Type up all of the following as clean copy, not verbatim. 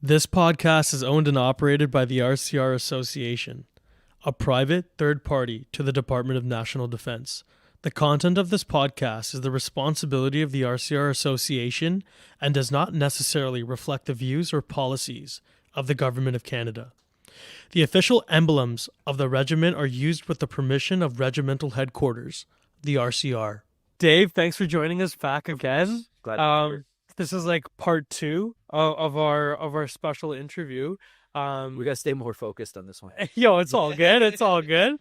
This podcast is owned and operated by the RCR Association, a private third party to the Department of National Defense. The content of this podcast is the responsibility of the RCR Association and does not necessarily reflect the views or policies of the Government of Canada. The official emblems of the regiment are used with the permission of Regimental Headquarters, the RCR. Dave, thanks for joining us back again. Glad to be here. This is like part two of our special interview. We gotta stay more focused on this one. Yo, it's all good. It's all good.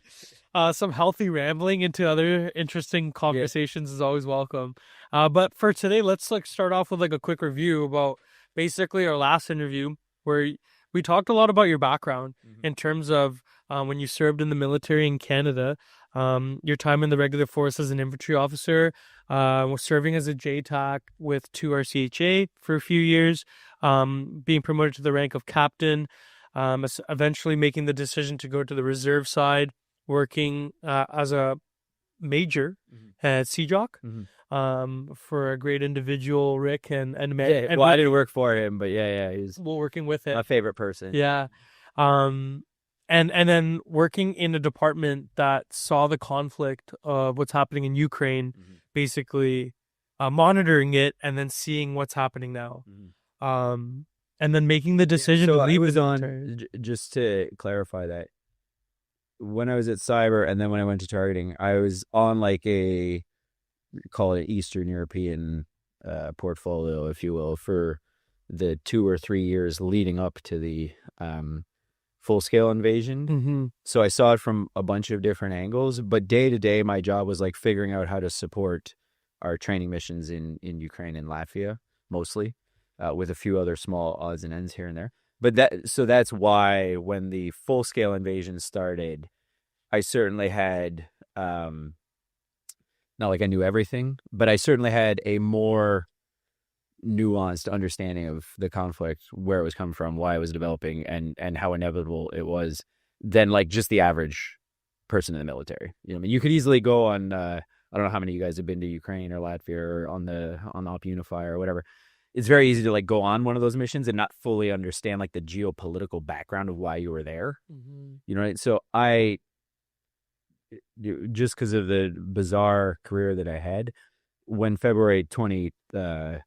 Some healthy rambling into other interesting conversations is always welcome. But for today, let's start off with a quick review about basically our last interview, where we talked a lot about your background in terms of when you served in the military in Canada, your time in the regular force as an infantry officer, serving as a JTAC with 2 RCHA for a few years, being promoted to the rank of captain, eventually making the decision to go to the reserve side, working as a major at CJOC for a great individual, Rick, and I didn't work for him, but he's working with him. My favorite person. Yeah. And then working in a department that saw the conflict of what's happening in Ukraine, basically monitoring it and then seeing what's happening now. And then making the decision to leave. Just to clarify that, when I was at cyber and then when I went to targeting, I was on call it Eastern European portfolio, if you will, for the 2 or 3 years leading up to the full-scale invasion. So I saw it from a bunch of different angles, but day to day my job was figuring out how to support our training missions in Ukraine and Latvia, mostly, with a few other small odds and ends here and there. But that's why when the full-scale invasion started, I certainly had not like I knew everything, but I certainly had a more nuanced understanding of the conflict, where it was coming from, why it was developing, and how inevitable it was than just the average person in the military. You could easily go on I don't know how many of you guys have been to Ukraine or Latvia or on the Op Unify or whatever. It's very easy to go on one of those missions and not fully understand the geopolitical background of why you were there. So I, just because of the bizarre career that I had, when February 23rd,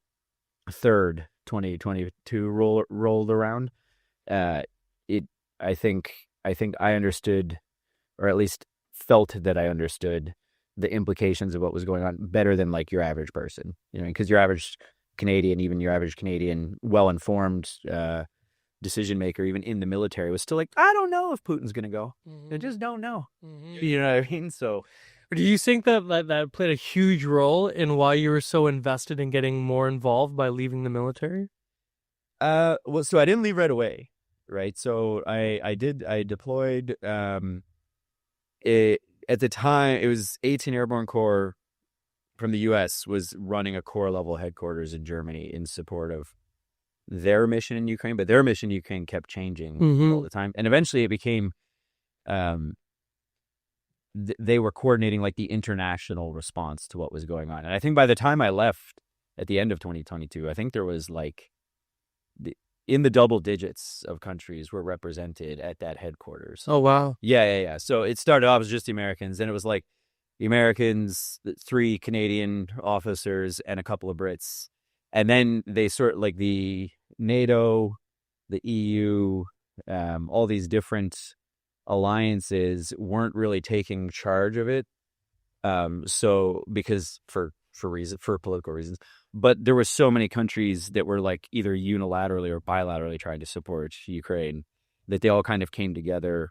2022 rolled around, I think I understood, or at least felt that I understood, the implications of what was going on better than your average person. Because your average Canadian, even your average Canadian, well-informed decision maker, even in the military, was still I don't know if Putin's gonna go. I just don't know. You know what I mean? So. Do you think that played a huge role in why you were so invested in getting more involved by leaving the military? Well, so I didn't leave right away, right? So I deployed. At the time, it was 18 Airborne Corps from the U.S. was running a corps level headquarters in Germany in support of their mission in Ukraine, but their mission in Ukraine kept changing all the time, and eventually it became. They were coordinating the international response to what was going on. And I think by the time I left at the end of 2022, I think there was in the double digits of countries were represented at that headquarters. Oh, wow. Yeah. So it started off as just the Americans. Then it was the Americans, 3 Canadian officers, and a couple of Brits. And then they the NATO, the EU, all these different alliances weren't really taking charge of it, so because for political reasons, but there were so many countries that were either unilaterally or bilaterally trying to support Ukraine that they all kind of came together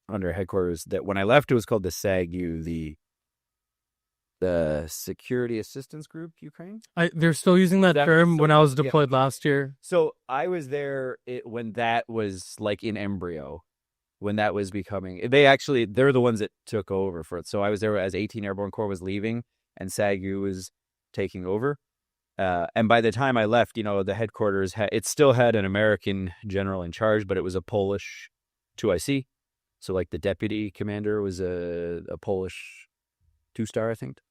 under headquarters that when I left it was called the SAGU, the Security Assistance Group Ukraine. They're still using that term when I was deployed last year. So I was there when that was in embryo. When that was becoming, they're the ones that took over for it. So I was there as 18 Airborne Corps was leaving and SAGU was taking over. And by the time I left, the headquarters, it still had an American general in charge, but it was a Polish 2IC. So the deputy commander was a Polish 2-star, I think.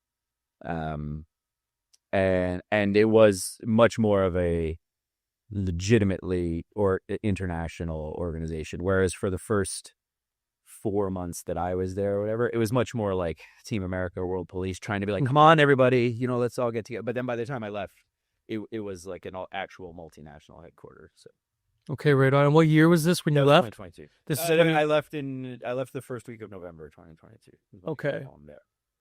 And it was much more of a legitimately or international organization. Whereas for the first 4 months that I was there or whatever, it was much more like Team America, World Police, trying to be like, come on, everybody, let's all get together. But then by the time I left, it was like an actual multinational headquarters. So Okay, right on. And what year was this when that you was left? 2022. This is I left the first week of November 2022. Okay.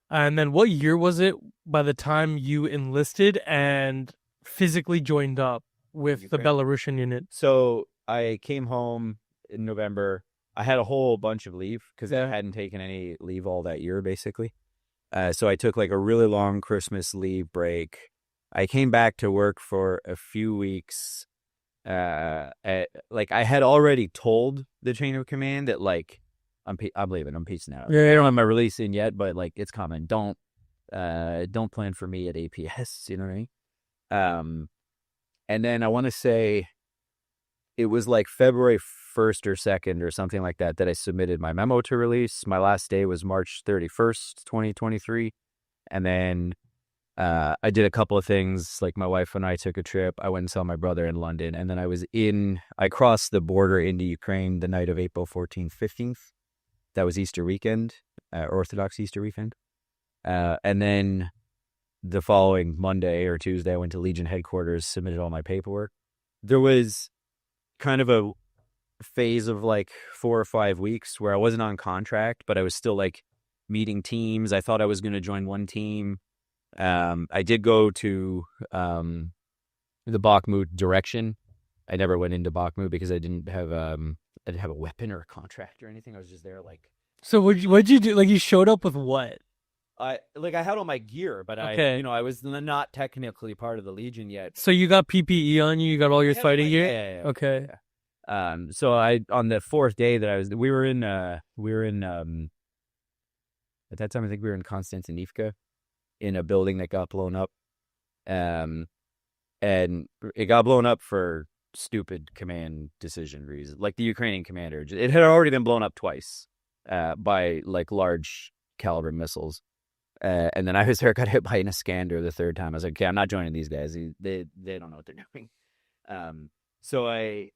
And then what year was it by the time you enlisted and physically joined up with the Ukraine. Belarusian unit? So I came home in November. I had a whole bunch of leave because I hadn't taken any leave all that year, basically. So I took like a really long Christmas leave break. I came back to work for a few weeks. Like I had already told the chain of command that like I'm leaving, I'm peacing out. Yeah. I don't have my release in yet, but like it's coming. Don't plan for me at APS. You know what I mean? And then I want to say it was like February 1st or 2nd or something like that I submitted my memo to release. My last day was March 31st, 2023. And then I did a couple of things, like my wife and I took a trip. I went and saw my brother in London. And then I crossed the border into Ukraine the night of April 14th, 15th. That was Easter weekend, Orthodox Easter weekend. And then the following Monday or Tuesday, I went to Legion headquarters, submitted all my paperwork. There was kind of a phase of like 4 or 5 weeks where I wasn't on contract, but I was still like meeting teams. I thought I was going to join one team. I did go to the Bakhmut direction. I never went into Bakhmut because I didn't have a weapon or a contract or anything. I was just there like. So what'd you do? Like you showed up with what? I had all my gear, but Okay. I was not technically part of the Legion yet. So you got PPE on you. You got all your fighting gear. Yeah. Okay. Yeah. So on the 4th day that we were in at that time I think we were in Konstantinivka in a building that got blown up. And it got blown up for stupid command decision reasons. Like the Ukrainian commander, it had already been blown up twice by like large caliber missiles. And then I was there, got hit by an Iskander the 3rd time. I was like, okay, I'm not joining these guys. They don't know what they're doing. So I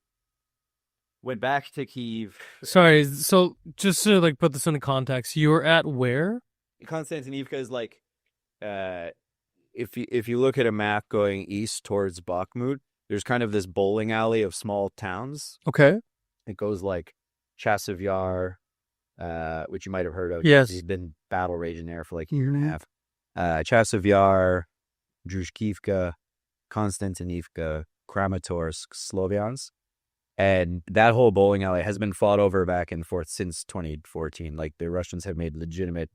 went back to Kyiv. Sorry. So just to like put this into context, you were at where? Konstantinivka is like, if you look at a map going east towards Bakhmut, there's kind of this bowling alley of small towns. Okay. It goes like Chasiv Yar, which you might have heard of. Yes. He's been battle raging there for like a year and a half. Chasiv Yar, Druzhkivka, Konstantinivka, Kramatorsk, Sloviansk. And that whole bowling alley has been fought over back and forth since 2014. Like the Russians have made legitimate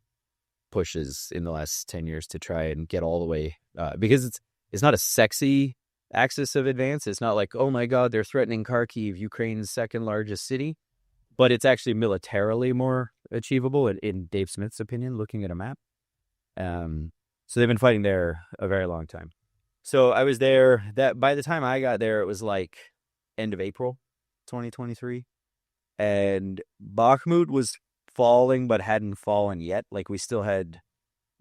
pushes in the last 10 years to try and get all the way, because it's not a sexy axis of advance. It's not like, oh my God, they're threatening Kharkiv, Ukraine's 2nd largest city. But it's actually militarily more achievable, in Dave Smith's opinion, looking at a map. So they've been fighting there a very long time. So I was there. That by the time I got there, it was like end of April 2023. And Bakhmut was falling, but hadn't fallen yet. Like we still had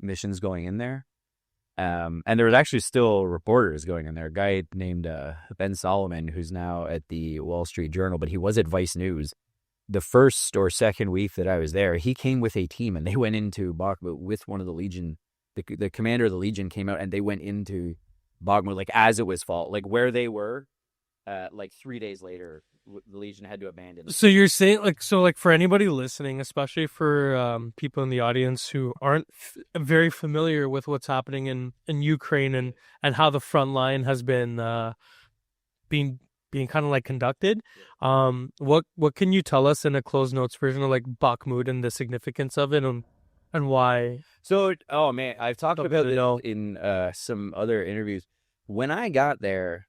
missions going in there. And there was actually still reporters going in there. A guy named Ben Solomon, who's now at the Wall Street Journal, but he was at Vice News. The 1st or 2nd week that I was there, he came with a team and they went into Bakhmut with one of the Legion. The commander of the Legion came out and they went into Bakhmut like as it was fall, like where they were. Like 3 days later, the Legion had to abandon. So you're saying like for anybody listening, especially for people in the audience who aren't very familiar with what's happening in Ukraine and how the front line has been being kind of like conducted. What can you tell us in a closed notes version of like Bakhmut and the significance of it and why? So, oh man, I've talked about it in some other interviews. When I got there,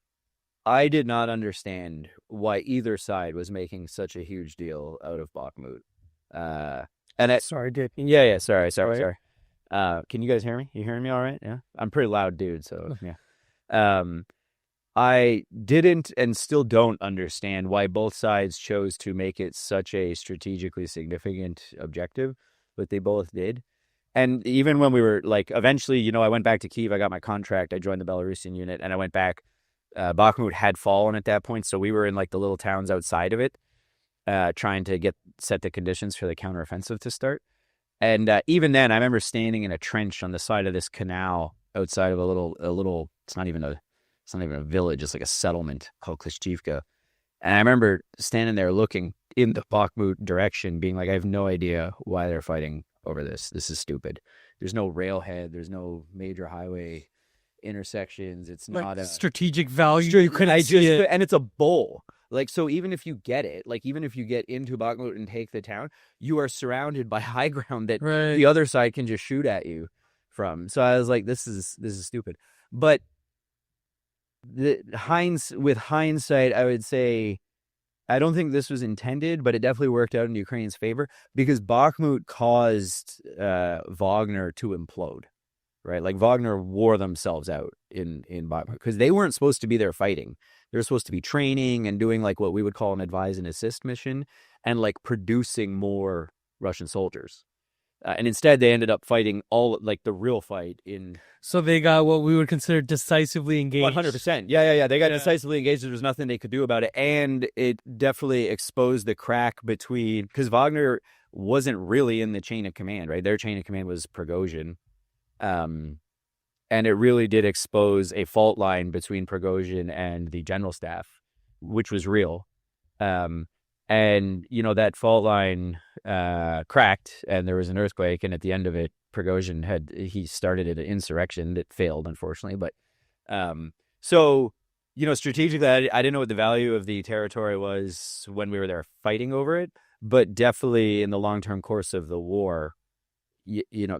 I did not understand why either side was making such a huge deal out of Bakhmut. Sorry, Dick. Yeah. Sorry. Can you guys hear me? You hearing me all right? Yeah. I'm a pretty loud dude, so yeah. I didn't and still don't understand why both sides chose to make it such a strategically significant objective, but they both did. And even when we were like, eventually, I went back to Kyiv, I got my contract, I joined the Belarusian unit, and I went back Bakhmut had fallen at that point, so we were in like the little towns outside of it, trying to set the conditions for the counteroffensive to start. And even then, I remember standing in a trench on the side of this canal outside of a little. It's not even a village. It's like a settlement called Klishchivka. And I remember standing there looking in the Bakhmut direction, being like, I have no idea why they're fighting over this. This is stupid. There's no railhead. There's no major highway intersections. It's Like not a strategic value. You couldn't see it. and it's a bowl. Like, so even if you get it, like even if you get into Bakhmut and take the town, you are surrounded by high ground that Right. the other side can just shoot at you from. So I was like, this is stupid. But with hindsight, I would say I don't think this was intended, but it definitely worked out in Ukraine's favor because Bakhmut caused Wagner to implode, right? Like Wagner wore themselves out in Bakhmut because they weren't supposed to be there fighting. They were supposed to be training and doing like what we would call an advise and assist mission and like producing more Russian soldiers. And instead, they ended up fighting all like the real fight in. So they got what we would consider decisively engaged. 100%. Yeah. They got decisively engaged. There was nothing they could do about it. And it definitely exposed the crack between, because Wagner wasn't really in the chain of command, right? Their chain of command was Prigozhin. And it really did expose a fault line between Prigozhin and the general staff, which was real. And, you know, that fault line cracked and there was an earthquake. And at the end of it, Prigozhin he started an insurrection that failed, unfortunately. But so, you know, strategically, I didn't know what the value of the territory was when we were there fighting over it. But definitely in the long-term course of the war, you know,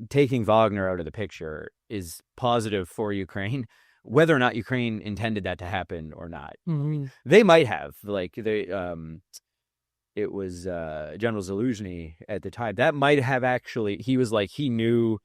taking Wagner out of the picture is positive for Ukraine. Whether or not Ukraine intended that to happen or not, they might have. Like it was General Zaluzhny at the time. That might have actually. He knew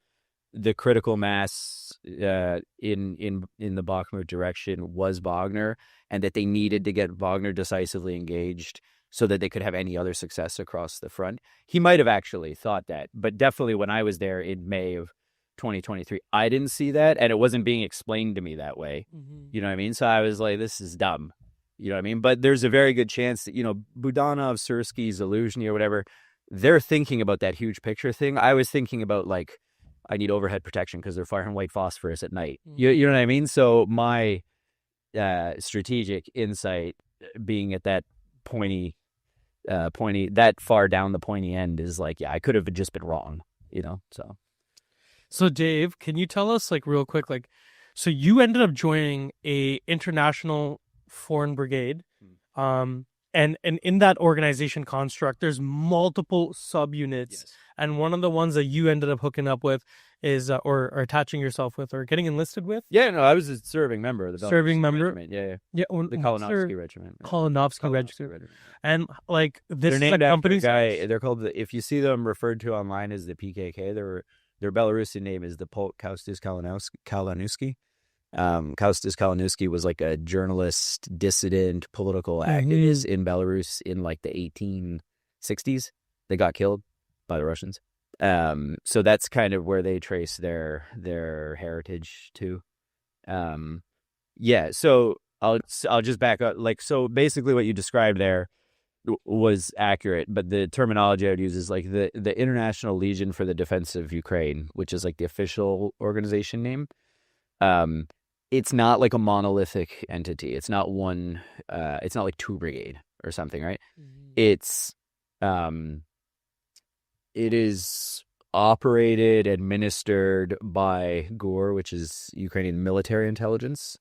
the critical mass in the Bakhmut direction was Wagner, and that they needed to get Wagner decisively engaged so that they could have any other success across the front. He might have actually thought that, but definitely when I was there in May of 2023, I didn't see that, and it wasn't being explained to me that way. You know what I mean? So I was like, this is dumb. You know what I mean? But there's a very good chance that, you know, Budanov, Sursky, Zaluzhny, or whatever, they're thinking about that huge picture thing. I was thinking about, like, I need overhead protection because they're firing white phosphorus at night. You know what I mean? So my strategic insight being at that pointy, that far down the pointy end is like, yeah, I could have just been wrong, you know? So Dave, can you tell us, like, real quick, like, so you ended up joining a international foreign brigade, and in that organization construct, there's multiple subunits, and one of the ones that you ended up hooking up with is, or attaching yourself with, or getting enlisted with. Yeah, no, I was a serving member of the Belarusian Regiment. Yeah. The Kalinovsky Regiment. Kalinovsky Regiment. And like this, they're named after a guy. They're called if you see them referred to online as the PKK, their Belarusian name is the Polk Kaustis Kalinowski. Kaustis Kalinowski was like a journalist, dissident, political activist in Belarus in like the 1860s. They got killed by the Russians. So that's kind of where they trace their heritage to. So I'll just back up. Like, so basically what you described there was accurate, but the terminology I would use is like the International Legion for the Defense of Ukraine, which is like the official organization name. It's not like a monolithic entity. It's not one. It's not like 2 brigade or something, right? It is operated, administered by GUR, which is Ukrainian military intelligence,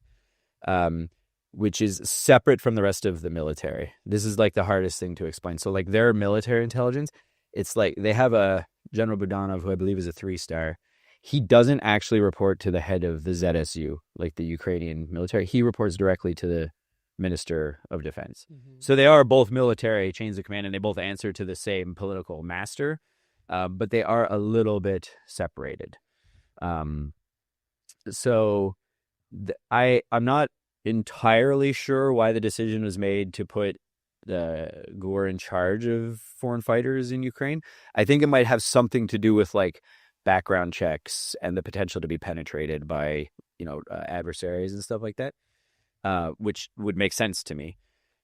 which is separate from the rest of the military. This is like the hardest thing to explain. So like their military intelligence, it's like they have a General Budanov, who I believe is a 3-star. He doesn't actually report to the head of the ZSU, like the Ukrainian military. He reports directly to the Minister of Defense. So they are both military chains of command, and they both answer to the same political master, but they are a little bit separated. I'm not entirely sure why the decision was made to put the GUR in charge of foreign fighters in Ukraine. I think it might have something to do with like background checks and the potential to be penetrated by, adversaries and stuff like that. which would make sense to me.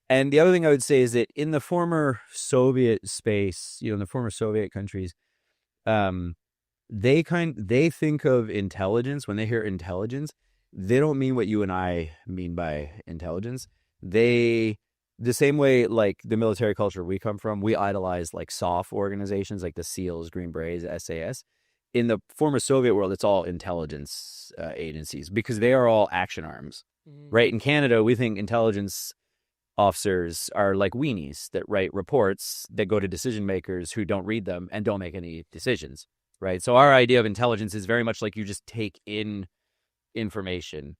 And the other thing I would say is that in the former Soviet space, in the former Soviet countries, they think of intelligence. When they hear intelligence, they don't mean what you and I mean by intelligence. The same way, like the military culture we come from, we idolize like soft organizations like the SEALs, Green Berets, SAS. In the former Soviet world, it's all intelligence agencies because they are all action arms, right? In Canada, we think intelligence officers are like weenies that write reports that go to decision makers who don't read them and don't make any decisions, right? So our idea of intelligence is very much like you just take in information.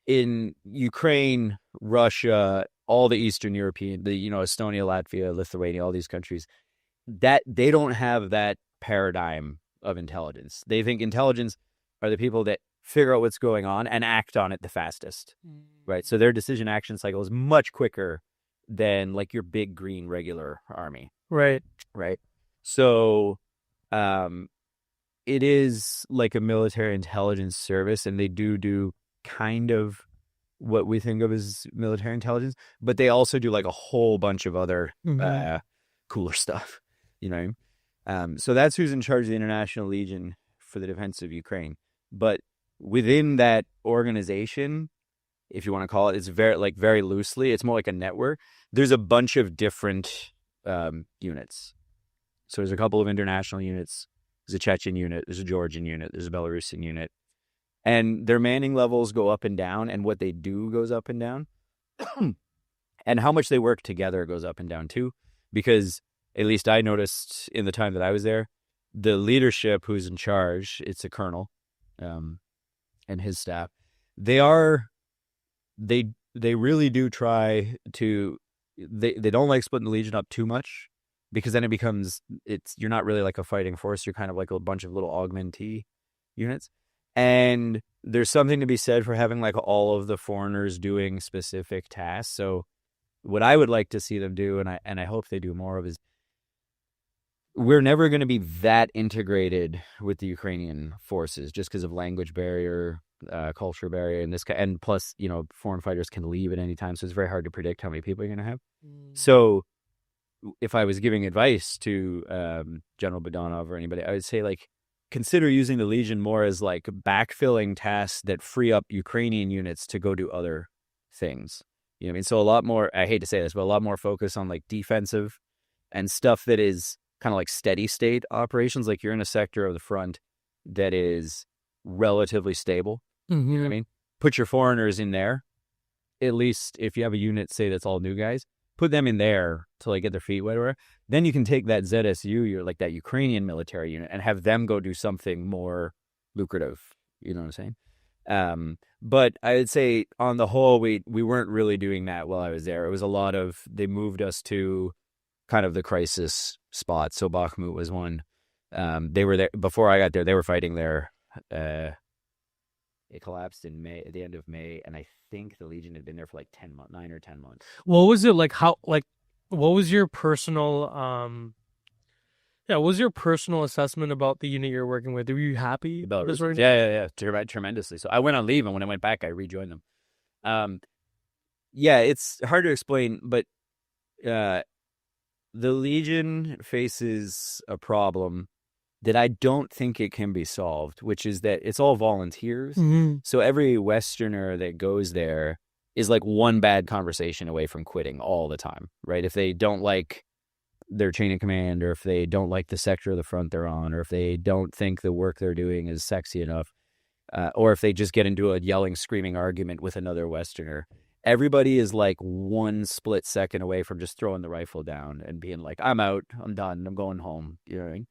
In Ukraine, Russia, all the Eastern European, Estonia, Latvia, Lithuania, all these countries, that they don't have that paradigm of intelligence. They think intelligence are the people that figure out what's going on and act on it the fastest, right? So their decision action cycle is much quicker than like your big green regular army. Right. So it is like a military intelligence service, and they do kind of what we think of as military intelligence, but they also do like a whole bunch of other cooler stuff, so that's who's in charge of the International Legion for the defense of Ukraine. But within that organization, if you want to call it, it's very loosely, it's more like a network. There's a bunch of different units. So there's a couple of international units. There's a Chechen unit. There's a Georgian unit. There's a Belarusian unit. And their manning levels go up and down, and what they do goes up and down. And how much they work together goes up and down too. Because at least I noticed in the time that I was there, the leadership who's in charge, it's a colonel, and his staff, they really do try to, they don't like splitting the Legion up too much, because then you're not really like a fighting force. You're kind of like a bunch of little augmentee units. And there's something to be said for having like all of the foreigners doing specific tasks. So what I would like to see them do, and I hope they do more of, is we're never going to be that integrated with the Ukrainian forces just because of language barrier, culture barrier, and plus, foreign fighters can leave at any time. So it's very hard to predict how many people you're going to have. So if I was giving advice to General Budanov or anybody, I would say like, consider using the Legion more as like backfilling tasks that free up Ukrainian units to go do other things. So a lot more, I hate to say this, but a lot more focus on like defensive and stuff that is kind of like steady state operations. Like you're in a sector of the front that is relatively stable. Mm-hmm. You know what I mean? Put your foreigners in there. At least if you have a unit, say that's all new guys, put them in there to like get their feet wet or whatever. Then you can take that ZSU, you're like that Ukrainian military unit, and have them go do something more lucrative. You know what I'm saying? But I would say on the whole, we weren't really doing that while I was there. It was a lot of, they moved us to kind of the crisis spot. So Bakhmut was one. They were there before I got there. They were fighting there. It collapsed in May, at the end of May, and I think the Legion had been there for like 9 or 10 months. What was it like? What was your personal what was your personal assessment about the unit you're working with? Were you happy? Yeah. Tremendously. So I went on leave, and when I went back, I rejoined them. It's hard to explain, but the Legion faces a problem that I don't think it can be solved, which is that it's all volunteers. Mm-hmm. So every Westerner that goes there is like one bad conversation away from quitting all the time, right? If they don't like their chain of command, or if they don't like the sector of the front they're on, or if they don't think the work they're doing is sexy enough, or if they just get into a yelling, screaming argument with another Westerner, everybody is like one split second away from just throwing the rifle down and being like, I'm out, I'm done, I'm going home. You know what I mean?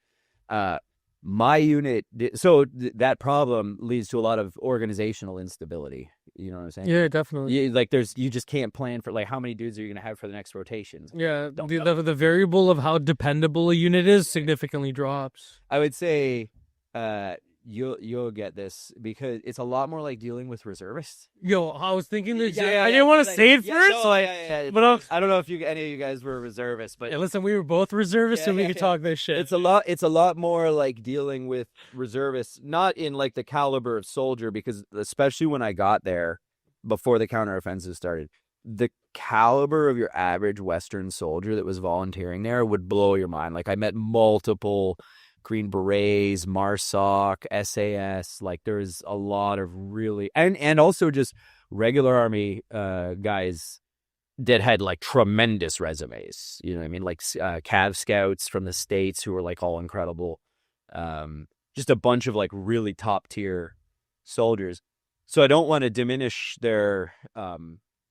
My unit, that problem leads to a lot of organizational instability. You know what I'm saying? Yeah, definitely. You just can't plan for like how many dudes are you going to have for the next rotations. Yeah, the variable of how dependable a unit is significantly drops. I would say, you'll get this because it's a lot more like dealing with reservists. Yo, I was thinking this. I didn't want to say it first. But I don't know if any of you guys were reservists, but listen, we were both reservists, so we could talk this shit. It's a lot more like dealing with reservists, not in like the caliber of soldier, because especially when I got there, before the counteroffensive started. The caliber of your average Western soldier that was volunteering there would blow your mind. Like I met multiple Green Berets, MARSOC, SAS. Like there's a lot of really and also just regular army guys that had like tremendous resumes. You know what I mean? Like Cav scouts from the States who were like all incredible. Just a bunch of like really top tier soldiers. So I don't want to diminish their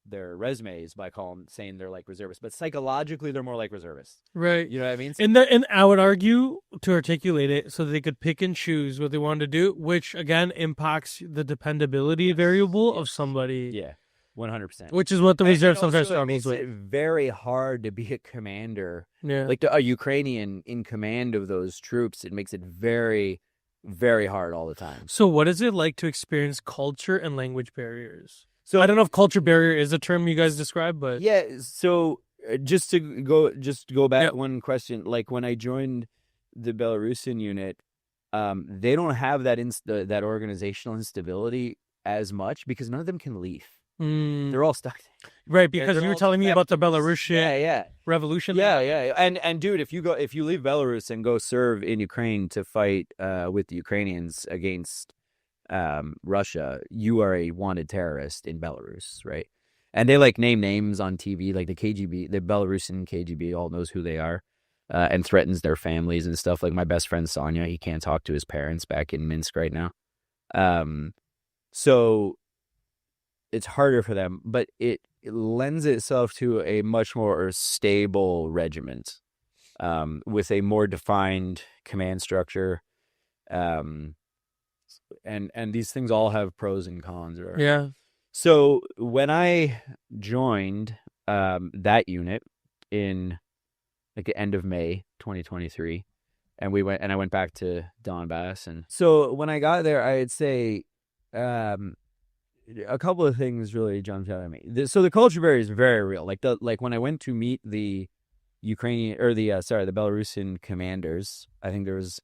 resumes by saying they're like reservists, but psychologically they're more like reservists. Right. You know what I mean? And I would argue to articulate it so they could pick and choose what they want to do, which again impacts the dependability variable of somebody. Yeah. 100%. Which is what the reserve sometimes struggles with. It's very hard to be a commander. Yeah. Like a Ukrainian in command of those troops, it makes it very, very hard all the time. So what is it like to experience culture and language barriers? So I don't know if culture barrier is a term you guys describe, but yeah. So just to go back one question, like when I joined the Belarusian unit, they don't have that organizational instability as much because none of them can leave. They're all stuck. Right, because you were telling me about the Belarusian revolution. Yeah. And dude, if you leave Belarus and go serve in Ukraine to fight with the Ukrainians against Russia, you are a wanted terrorist in Belarus, right? And they like name names on TV, like the KGB, the Belarusian KGB, all knows who they are, and threatens their families and stuff. Like my best friend Sonia, he can't talk to his parents back in Minsk right now. So it's harder for them, but it lends itself to a much more stable regiment, with a more defined command structure. And these things all have pros and cons. Right? Yeah. So when I joined that unit in like the end of May 2023, and I went back to Donbass, and so when I got there, I'd say a couple of things really jumped out at me. So the culture barrier is very real. Like when I went to meet the Ukrainian or the Belarusian commanders, I think there was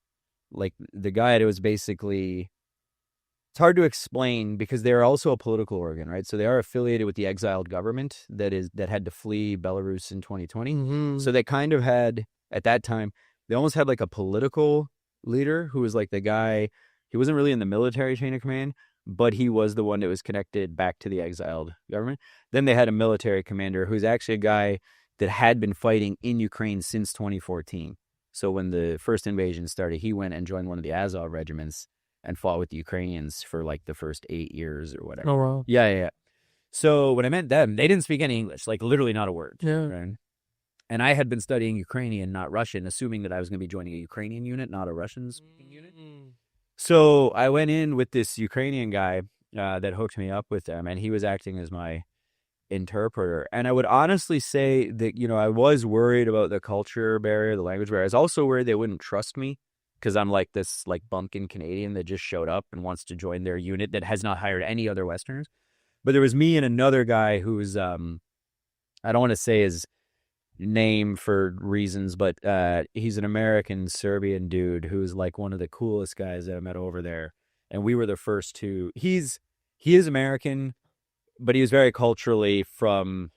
like the guide. It was basically, it's hard to explain because they're also a political organ, right? So they are affiliated with the exiled government that had to flee Belarus in 2020. Mm-hmm. So they kind of had at that time, they almost had like a political leader who was like the guy. He wasn't really in the military chain of command, but he was the one that was connected back to the exiled government. Then they had a military commander who's actually a guy that had been fighting in Ukraine since 2014. So when the first invasion started, he went and joined one of the Azov regiments and fought with the Ukrainians for like the first 8 years or whatever. Oh, wow. Yeah. So when I met them, they didn't speak any English, like literally not a word. Yeah. Right? And I had been studying Ukrainian, not Russian, assuming that I was going to be joining a Ukrainian unit, not a Russian-speaking unit. So I went in with this Ukrainian guy that hooked me up with them, and he was acting as my interpreter. And I would honestly say that, I was worried about the culture barrier, the language barrier. I was also worried they wouldn't trust me because I'm like this like bumpkin Canadian that just showed up and wants to join their unit that has not hired any other Westerners. But there was me and another guy who's, I don't want to say his name for reasons, but he's an American Serbian dude who's like one of the coolest guys that I met over there. And we were the first two. He is American, but he was very culturally from,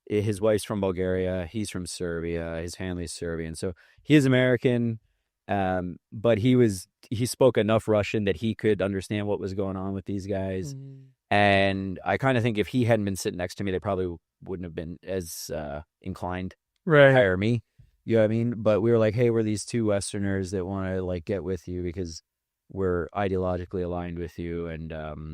his wife's from Bulgaria. He's from Serbia. His family's Serbian. So he is American. But he spoke enough Russian that he could understand what was going on with these guys. Mm-hmm. And I kind of think if he hadn't been sitting next to me, they probably wouldn't have been as inclined to hire me. You know what I mean? But we were like, hey, we're these two Westerners that want to like get with you because we're ideologically aligned with you. And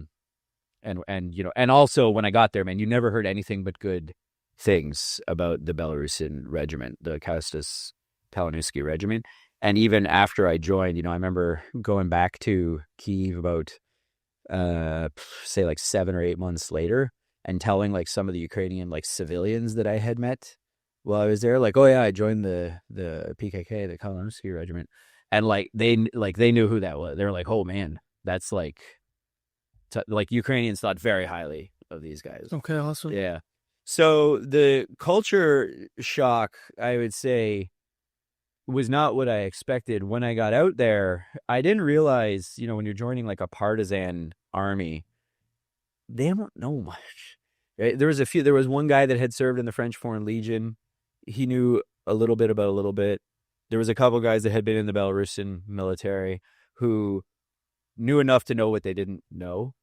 also when I got there, man, you never heard anything but good things about the Belarusian regiment, the Kostas Palinowski regiment. And even after I joined, I remember going back to Kyiv about, say like 7 or 8 months later and telling like some of the Ukrainian like civilians that I had met while I was there, like, oh yeah, I joined the PKK, the Kalinowski regiment. And like, they knew who that was. They were like, oh man, that's like Ukrainians thought very highly of these guys. Okay. Awesome. Yeah. So the culture shock, I would say, was not what I expected. When I got out there, I didn't realize, when you're joining like a partisan army, they don't know much. Right? There was one guy that had served in the French Foreign Legion. He knew a little bit about a little bit. There was a couple guys that had been in the Belarusian military who knew enough to know what they didn't know.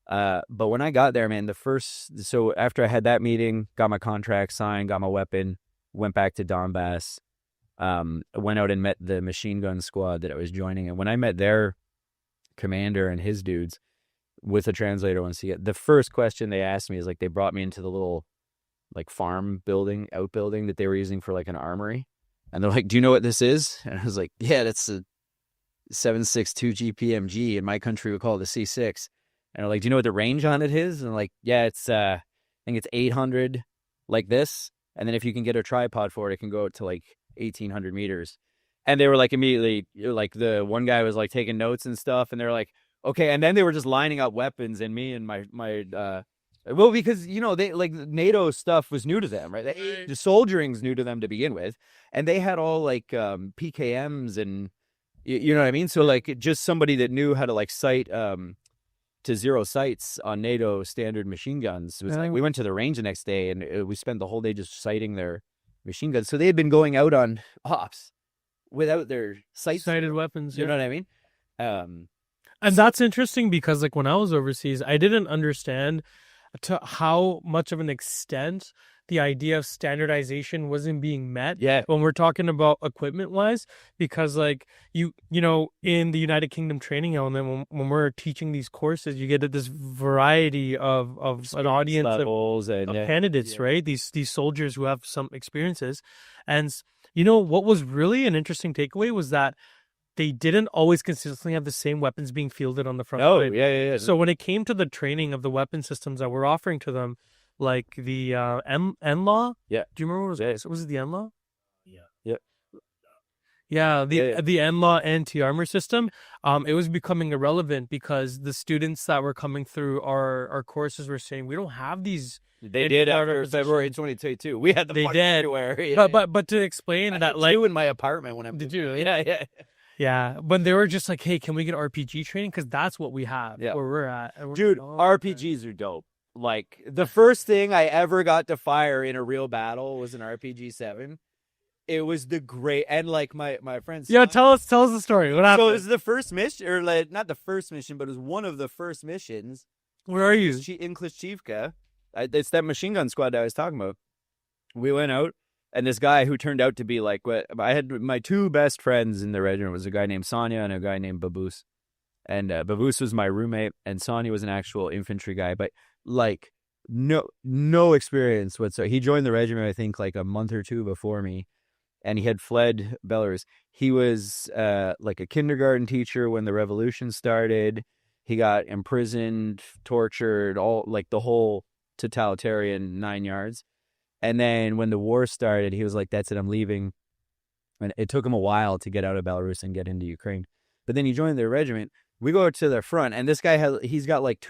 But when I got there, man, so after I had that meeting, got my contract signed, got my weapon, went back to Donbass, went out and met the machine gun squad that I was joining. And when I met their commander and his dudes with a translator once again, the first question they asked me is like, they brought me into the little like farm outbuilding that they were using for like an armory. And they're like, do you know what this is? And I was like, yeah, that's a 7.62 GPMG. In my country, we call it the C6. And they're like, do you know what the range on it is? And I'm like, yeah, I think it's 800 like this. And then if you can get a tripod for it, it can go out to like 1,800 meters. And they were like immediately, like the one guy was like taking notes and stuff. And they're like, okay. And then they were just lining up weapons, and me and my well, because, they like NATO stuff was new to them, right? The soldiering's new to them to begin with. And they had all like PKMs and, you know what I mean? So like just somebody that knew how to like sight to zero sights on NATO standard machine guns. It was like we went to the range the next day, and we spent the whole day just sighting their machine guns. So they had been going out on ops without their sighted weapons. You know what I mean? And that's interesting because like when I was overseas, I didn't understand to how much of an extent the idea of standardization wasn't being met when we're talking about equipment wise, because like you know, in the United Kingdom training element, when we're teaching these courses, you get this variety of an audience levels of candidates, right? These soldiers who have some experiences. And what was really an interesting takeaway was that they didn't always consistently have the same weapons being fielded on the front line. Yeah. So when it came to the training of the weapon systems that we're offering to them, like the NLAW. Yeah. Do you remember what it was? Was it the NLAW? Yeah. Yeah, the NLAW anti-armor system, it was becoming irrelevant because the students that were coming through our courses were saying, we don't have these. They did after February 2022. We had the everywhere. Yeah. But to explain that, like, you in my apartment when did you? Yeah. When they were just like, hey, can we get RPG training? Because that's what we have where we're at. Dude, RPGs are dope. Like, the first thing I ever got to fire in a real battle was an RPG-7. It was the great, and like my friends. Yeah, tell us the story. What happened? So it was the first mission, or like, not the first mission, but it was one of the first missions. Where are you? In Klishchivka. It's that machine gun squad that I was talking about. We went out, and this guy who turned out to be like, I had my two best friends in the regiment was a guy named Sonia and a guy named Babus. And Babus was my roommate, and Sonia was an actual infantry guy, but like no experience whatsoever. He joined the regiment, I think, like a month or two before me, and he had fled Belarus. He was like a kindergarten teacher when the revolution started. He got imprisoned, tortured, all like the whole totalitarian 9 yards. And then when the war started, he was like, that's it, I'm leaving. And it took him a while to get out of Belarus and get into Ukraine. But then he joined the regiment. We go to the front, and this guy he's got like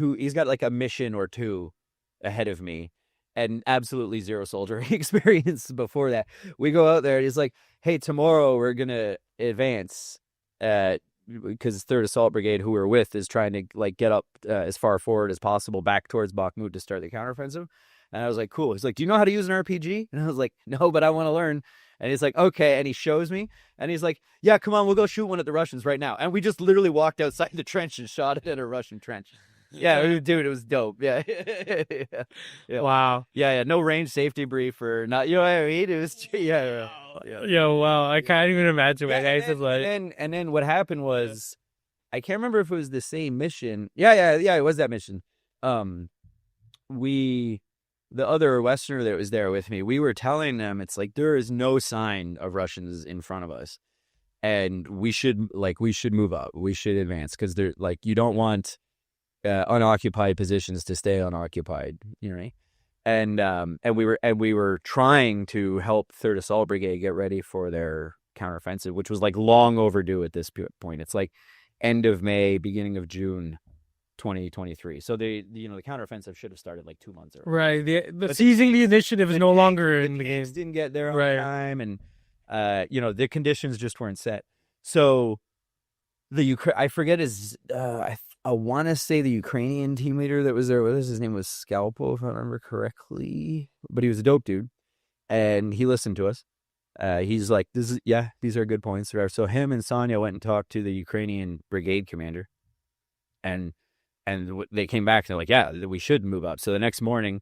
a mission or two ahead of me, and absolutely zero soldier experience before that. We go out there, and he's like, hey, tomorrow we're going to advance, because 3rd Assault Brigade, who we're with, is trying to like get up as far forward as possible back towards Bakhmut to start the counteroffensive. And I was like, cool. He's like, do you know how to use an RPG? And I was like, no, but I want to learn. And he's like, okay. And he shows me, and he's like, yeah, come on, we'll go shoot one at the Russians right now. And we just literally walked outside the trench and shot it at a Russian trench. Yeah, dude, it was dope. Yeah. Yeah. Wow. Yeah. No range safety brief or not. You know what I mean? It was, yeah. Wow. I can't even imagine what guys is like. And then what happened was, I can't remember if it was the same mission. Yeah. It was that mission. The other Westerner that was there with me, we were telling them, it's like, there is no sign of Russians in front of us, and we should move up. We should advance, because they're like, you don't want unoccupied positions to stay unoccupied, you know. And we were trying to help 3rd Assault Brigade get ready for their counteroffensive, which was like long overdue at this point. It's like end of May, beginning of June 2023. So the counteroffensive should have started like 2 months earlier. Right. The seizing the initiative is no longer in the game. Didn't get there on time, and the conditions just weren't set. So I forget his I want to say the Ukrainian team leader that was there with us, his name was Scalpo, if I remember correctly. But he was a dope dude, and he listened to us. He's like, these are good points. So him and Sonia went and talked to the Ukrainian brigade commander, and they came back and they're like, yeah, we should move up. So the next morning,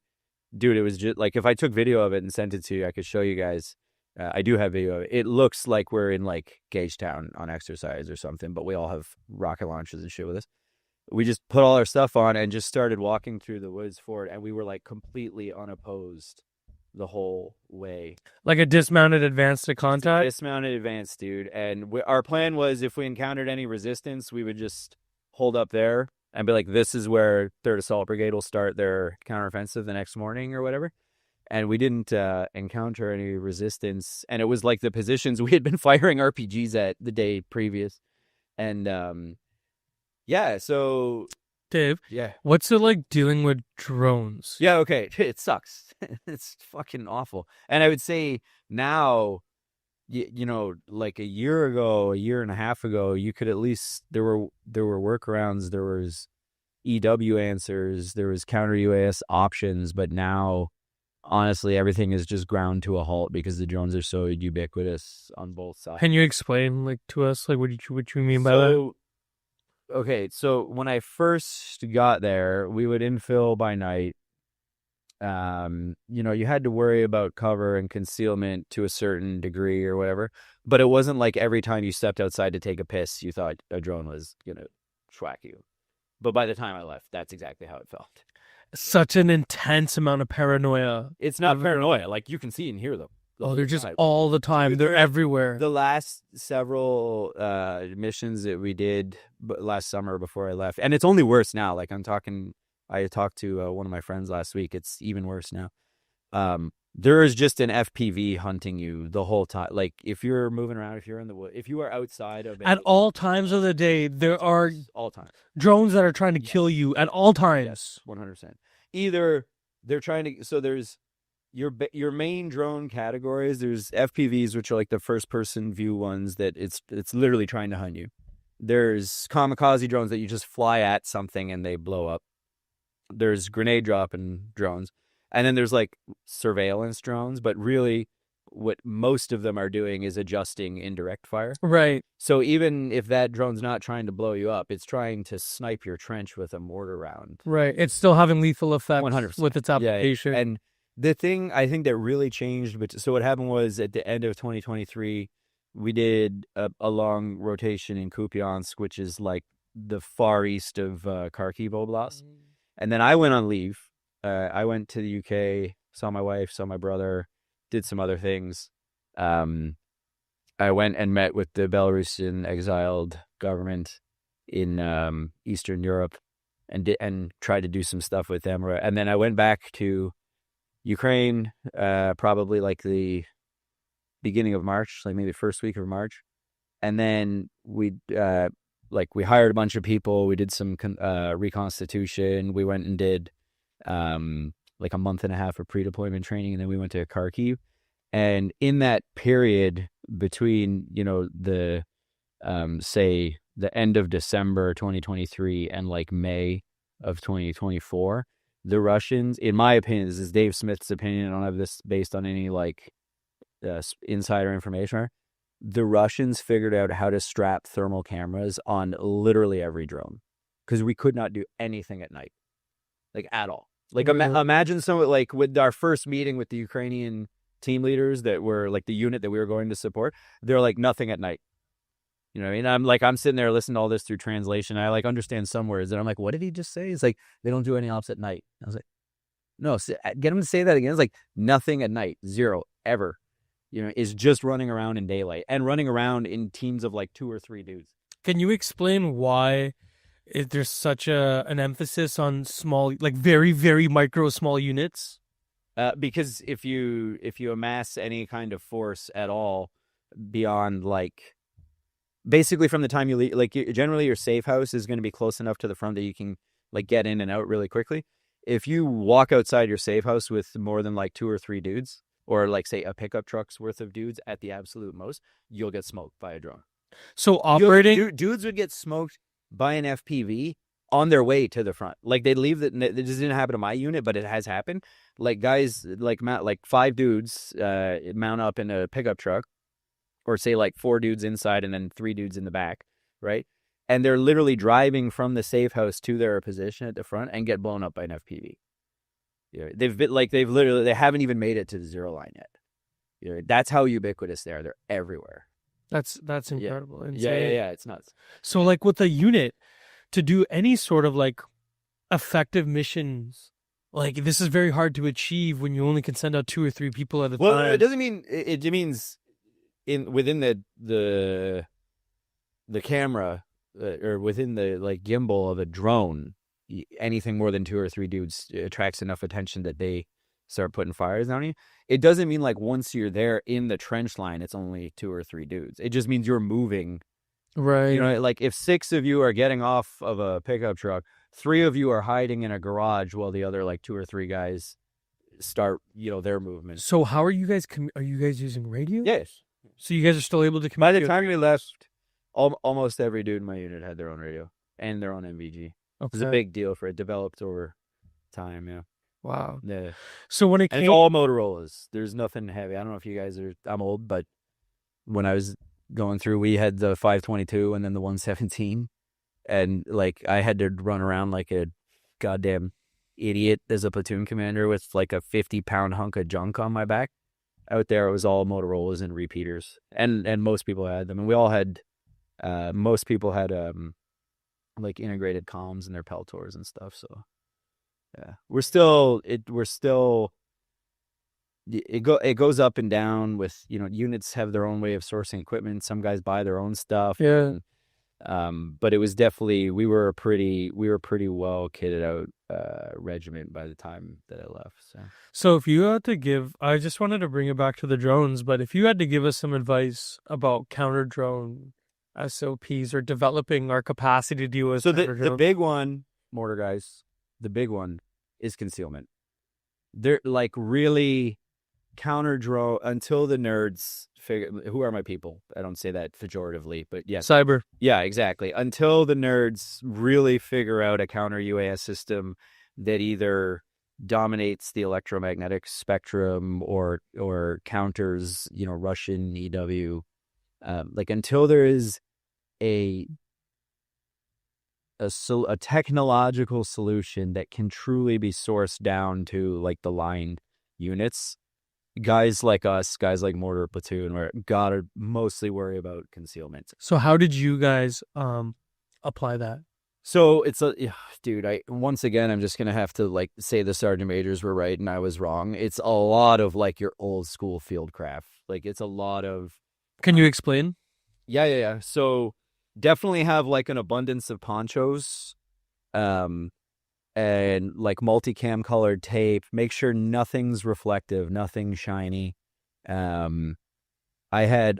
dude, it was just like, if I took video of it and sent it to you, I could show you guys. I do have video of it. It looks like we're in like Gagetown on exercise or something, but we all have rocket launchers and shit with us. We just put all our stuff on and just started walking through the woods forward, and we were like completely unopposed the whole way. Like a dismounted advance to contact? Dismounted advance, dude. And our plan was, if we encountered any resistance, we would just hold up there and be like, this is where 3rd Assault Brigade will start their counteroffensive the next morning or whatever. And we didn't encounter any resistance. And it was like the positions we had been firing RPGs at the day previous. And yeah, so... Dave, yeah, what's it like dealing with drones? Yeah, okay. It sucks. It's fucking awful. And I would say now, you know, like a year ago, a year and a half ago, you could at least, there were workarounds, there was EW answers, there was counter UAS options, but now, honestly, everything is just ground to a halt because the drones are so ubiquitous on both sides. Can you explain, like, to us, like, what you mean by that? Okay, so when I first got there, we would infill by night. You know, you had to worry about cover and concealment to a certain degree or whatever, but it wasn't like every time you stepped outside to take a piss, you thought a drone was gonna schwack you. But by the time I left, that's exactly how it felt. Such an intense amount of paranoia. It's not paranoia. Like, you can see and hear them. Oh, they're just all the time. They're everywhere. The last several missions that we did last summer before I left, and it's only worse now. Like, I talked to one of my friends last week. It's even worse now. There is just an FPV hunting you the whole time. Like, if you're moving around, if you're in the wood, if you are outside of at all times of the day, there are all times drones that are trying to kill you at all times. Yes, 100%. Either they're trying to. So there's your main drone categories. There's FPVs, which are like the first person view ones that it's literally trying to hunt you. There's kamikaze drones that you just fly at something and they blow up. There's grenade dropping drones. And then there's like surveillance drones, but really what most of them are doing is adjusting indirect fire. Right. So even if that drone's not trying to blow you up, it's trying to snipe your trench with a mortar round. Right. It's still having lethal effects 100%. with its application. Yeah. And the thing I think that really changed, so what happened was at the end of 2023, we did a long rotation in Kupiansk, which is like the far east of Kharkiv Oblast. And then I went on leave. I went to the UK, saw my wife, saw my brother, did some other things. I went and met with the Belarusian exiled government in Eastern Europe and tried to do some stuff with them. And then I went back to Ukraine, probably like the beginning of March, like maybe the first week of March. And then we hired a bunch of people. We did some reconstitution. We went and did like a month and a half of pre-deployment training, and then we went to Kharkiv. And in that period between, you know, the say the end of December 2023 and like May of 2024, the Russians, in my opinion, this is Dave Smith's opinion, I don't have this based on any like insider information, the Russians figured out how to strap thermal cameras on literally every drone, because we could not do anything at night, like at all. Like imagine someone like with our first meeting with the Ukrainian team leaders that were like the unit that we were going to support, they're like nothing at night. You know what I mean? I'm sitting there listening to all this through translation. I like understand some words and I'm like, what did he just say? He's like, they don't do any ops at night. I was like, no, get him to say that again. It's like nothing at night, zero, ever. You know, is just running around in daylight and running around in teams of like 2 or 3 dudes. Can you explain why there's such an emphasis on small, like very, very micro small units? Because if you amass any kind of force at all beyond like, basically from the time you leave, like generally your safe house is going to be close enough to the front that you can like get in and out really quickly. If you walk outside your safe house with more than like 2 or 3 dudes, or like say a pickup truck's worth of dudes at the absolute most, you'll get smoked by a drone. So operating dudes would get smoked by an FPV on their way to the front. Like they leave it just didn't happen to my unit, but it has happened. Like guys, like 5 dudes mount up in a pickup truck, or say like 4 dudes inside and then 3 dudes in the back, right? And they're literally driving from the safe house to their position at the front and get blown up by an FPV. They haven't even made it to the zero line yet. That's how ubiquitous they are. They're everywhere. That's incredible. Yeah. It's nuts. So like with a unit to do any sort of like effective missions, like this is very hard to achieve when you only can send out 2 or 3 people at a time. Well, it doesn't mean it means within the camera or within the like gimbal of a drone, anything more than 2 or 3 dudes attracts enough attention that they start putting fires on you. It doesn't mean like once you're there in the trench line, it's only 2 or 3 dudes. It just means you're moving. Right. Like if 6 of you are getting off of a pickup truck, 3 of you are hiding in a garage while the other like 2 or 3 guys start, their movement. So how are you guys? Are you guys using radio? Yes. So you guys are still able to By communicate? the time we left, almost every dude in my unit had their own radio and their own MVG. It was a big deal for it. Developed over time, yeah. Wow. Yeah. So when it And came, it's all Motorola's. There's nothing heavy. I don't know if you guys are. I'm old, but when I was going through, we had the 522 and then the 117, and like I had to run around like a goddamn idiot as a platoon commander with like a 50-pound hunk of junk on my back. Out there, it was all Motorola's and repeaters, and most people had them, and we all had. Most people had like integrated comms in their Peltors and stuff. So yeah, it goes up and down with, units have their own way of sourcing equipment. Some guys buy their own stuff. Yeah. But it was definitely, we were a pretty well kitted out regiment by the time that I left. So if you had to give, I just wanted to bring it back to the drones, but if you had to give us some advice about counter drone SOPs or developing our capacity to deal with, so the big one, mortar guys, the big one is concealment. They're like really counter drone until the nerds figure, who are my people? I don't say that pejoratively, but yes. cyber. Yeah, exactly. Until the nerds really figure out a counter UAS system that either dominates the electromagnetic spectrum or counters, Russian EW. Like until there is a technological solution that can truly be sourced down to like the line units, guys like us, guys like Mortar Platoon, we're gotta mostly worry about concealment. So how did you guys apply that? So it's dude, once again, I'm just gonna have to like say the sergeant majors were right and I was wrong. It's a lot of like your old school fieldcraft. Like it's a lot of. Can you explain? Yeah. So definitely have like an abundance of ponchos, and like multicam colored tape. Make sure nothing's reflective, nothing shiny. If I'd had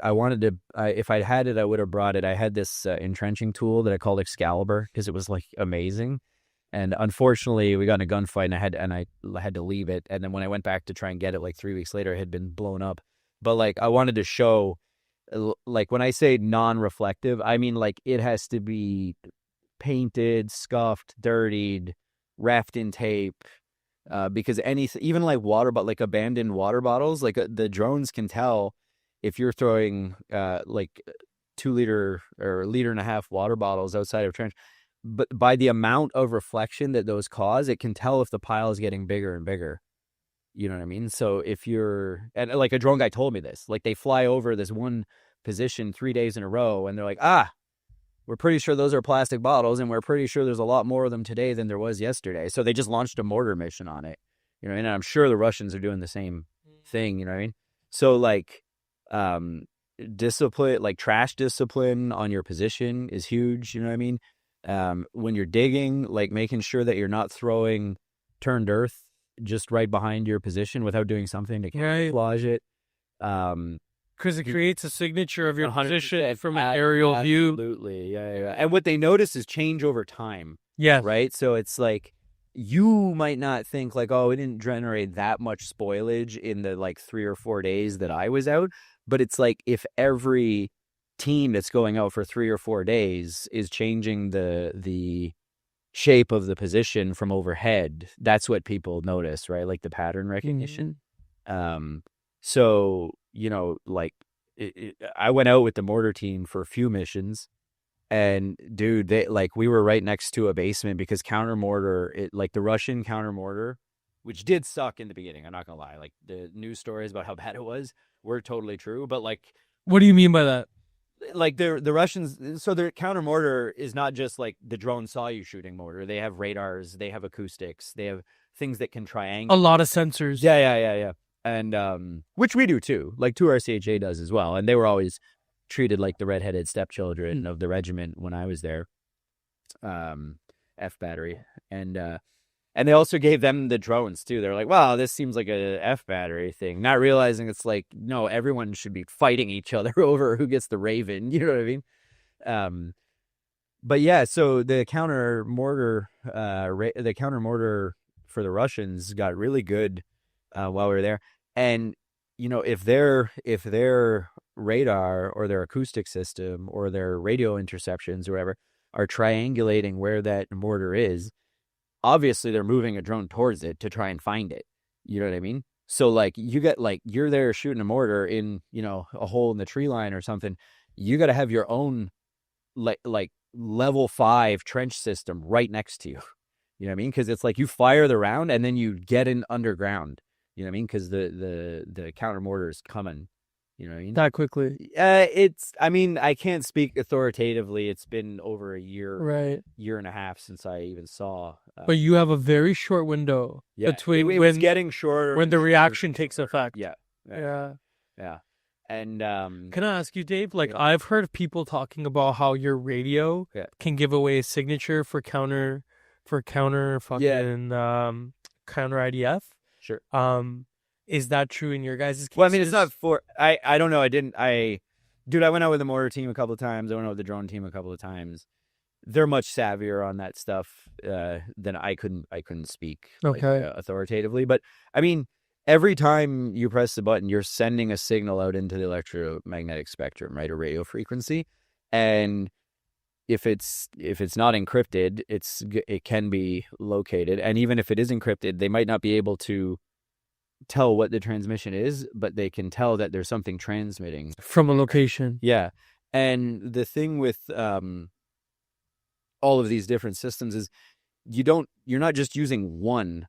it, I would have brought it. I had this entrenching tool that I called Excalibur because it was like amazing. And unfortunately, we got in a gunfight and I had to leave it. And then when I went back to try and get it like 3 weeks later, it had been blown up. But like I wanted to show, like when I say non-reflective, I mean like it has to be painted, scuffed, dirtied, wrapped in tape. Because even like like abandoned water bottles, like the drones can tell if you're throwing like 2 liter or 1.5 liter water bottles outside of a trench. But by the amount of reflection that those cause, it can tell if the pile is getting bigger and bigger. You know what I mean? So and like a drone guy told me this, like they fly over this one position 3 days in a row and they're like, we're pretty sure those are plastic bottles and we're pretty sure there's a lot more of them today than there was yesterday. So they just launched a mortar mission on it, and I'm sure the Russians are doing the same thing, you know what I mean? So like, discipline, like trash discipline on your position is huge. You know what I mean? When you're digging, like making sure that you're not throwing turned earth just right behind your position without doing something to camouflage it. Because it creates a signature of your position from an aerial view. Absolutely, yeah. And what they notice is change over time. Yeah. Right? So it's like, you might not think like, oh, it didn't generate that much spoilage in the like 3 or 4 days that I was out. But it's like if every team that's going out for 3 or 4 days is changing the shape of the position from overhead, that's what people notice, right? Like the pattern recognition. So, like I went out with the mortar team for a few missions, and dude, we were right next to a basement because counter mortar, like the Russian counter mortar, which did suck in the beginning. I'm not gonna lie. Like the news stories about how bad it was were totally true, but What do you mean by that? like the Russians, so their counter mortar is not just like the drone saw you shooting mortar. They have radars, they have acoustics, they have things that can triangulate. A lot of sensors. Yeah. And which we do too. Like 2RCHA does as well. And they were always treated like the redheaded stepchildren of the regiment when I was there. F battery. And they also gave them the drones too. They're like, wow, this seems like a F battery thing. Not realizing it's like, no, everyone should be fighting each other over who gets the Raven. You know what I mean? But yeah, so the counter mortar for the Russians got really good while we were there. And if their radar or their acoustic system or their radio interceptions or whatever are triangulating where that mortar is, obviously they're moving a drone towards it to try and find it. You know what I mean? So like you're there shooting a mortar in, a hole in the tree line or something. You got to have your own like level 5 trench system right next to you. You know what I mean? Because it's like you fire the round and then you get in underground. You know what I mean? Because the counter mortar is coming. You know what I mean? That quickly. I can't speak authoritatively. It's been over a year, Right. year and a half since I even saw. But you have a very short window between it was getting shorter when the reaction takes effect. Yeah. And can I ask you, Dave? Like I've heard people talking about how your radio can give away a signature for counter fucking counter IDF. Sure. Is that true in your guys' cases? Well, I mean, it's not for I don't know. I went out with the mortar team a couple of times. I went out with the drone team a couple of times. They're much savvier on that stuff than I couldn't speak authoritatively. But I mean, every time you press the button, you're sending a signal out into the electromagnetic spectrum, right? A radio frequency. And if it's not encrypted, it can be located. And even if it is encrypted, they might not be able to tell what the transmission is, but they can tell that there's something transmitting from a location. Yeah. And the thing with all of these different systems is you're not just using one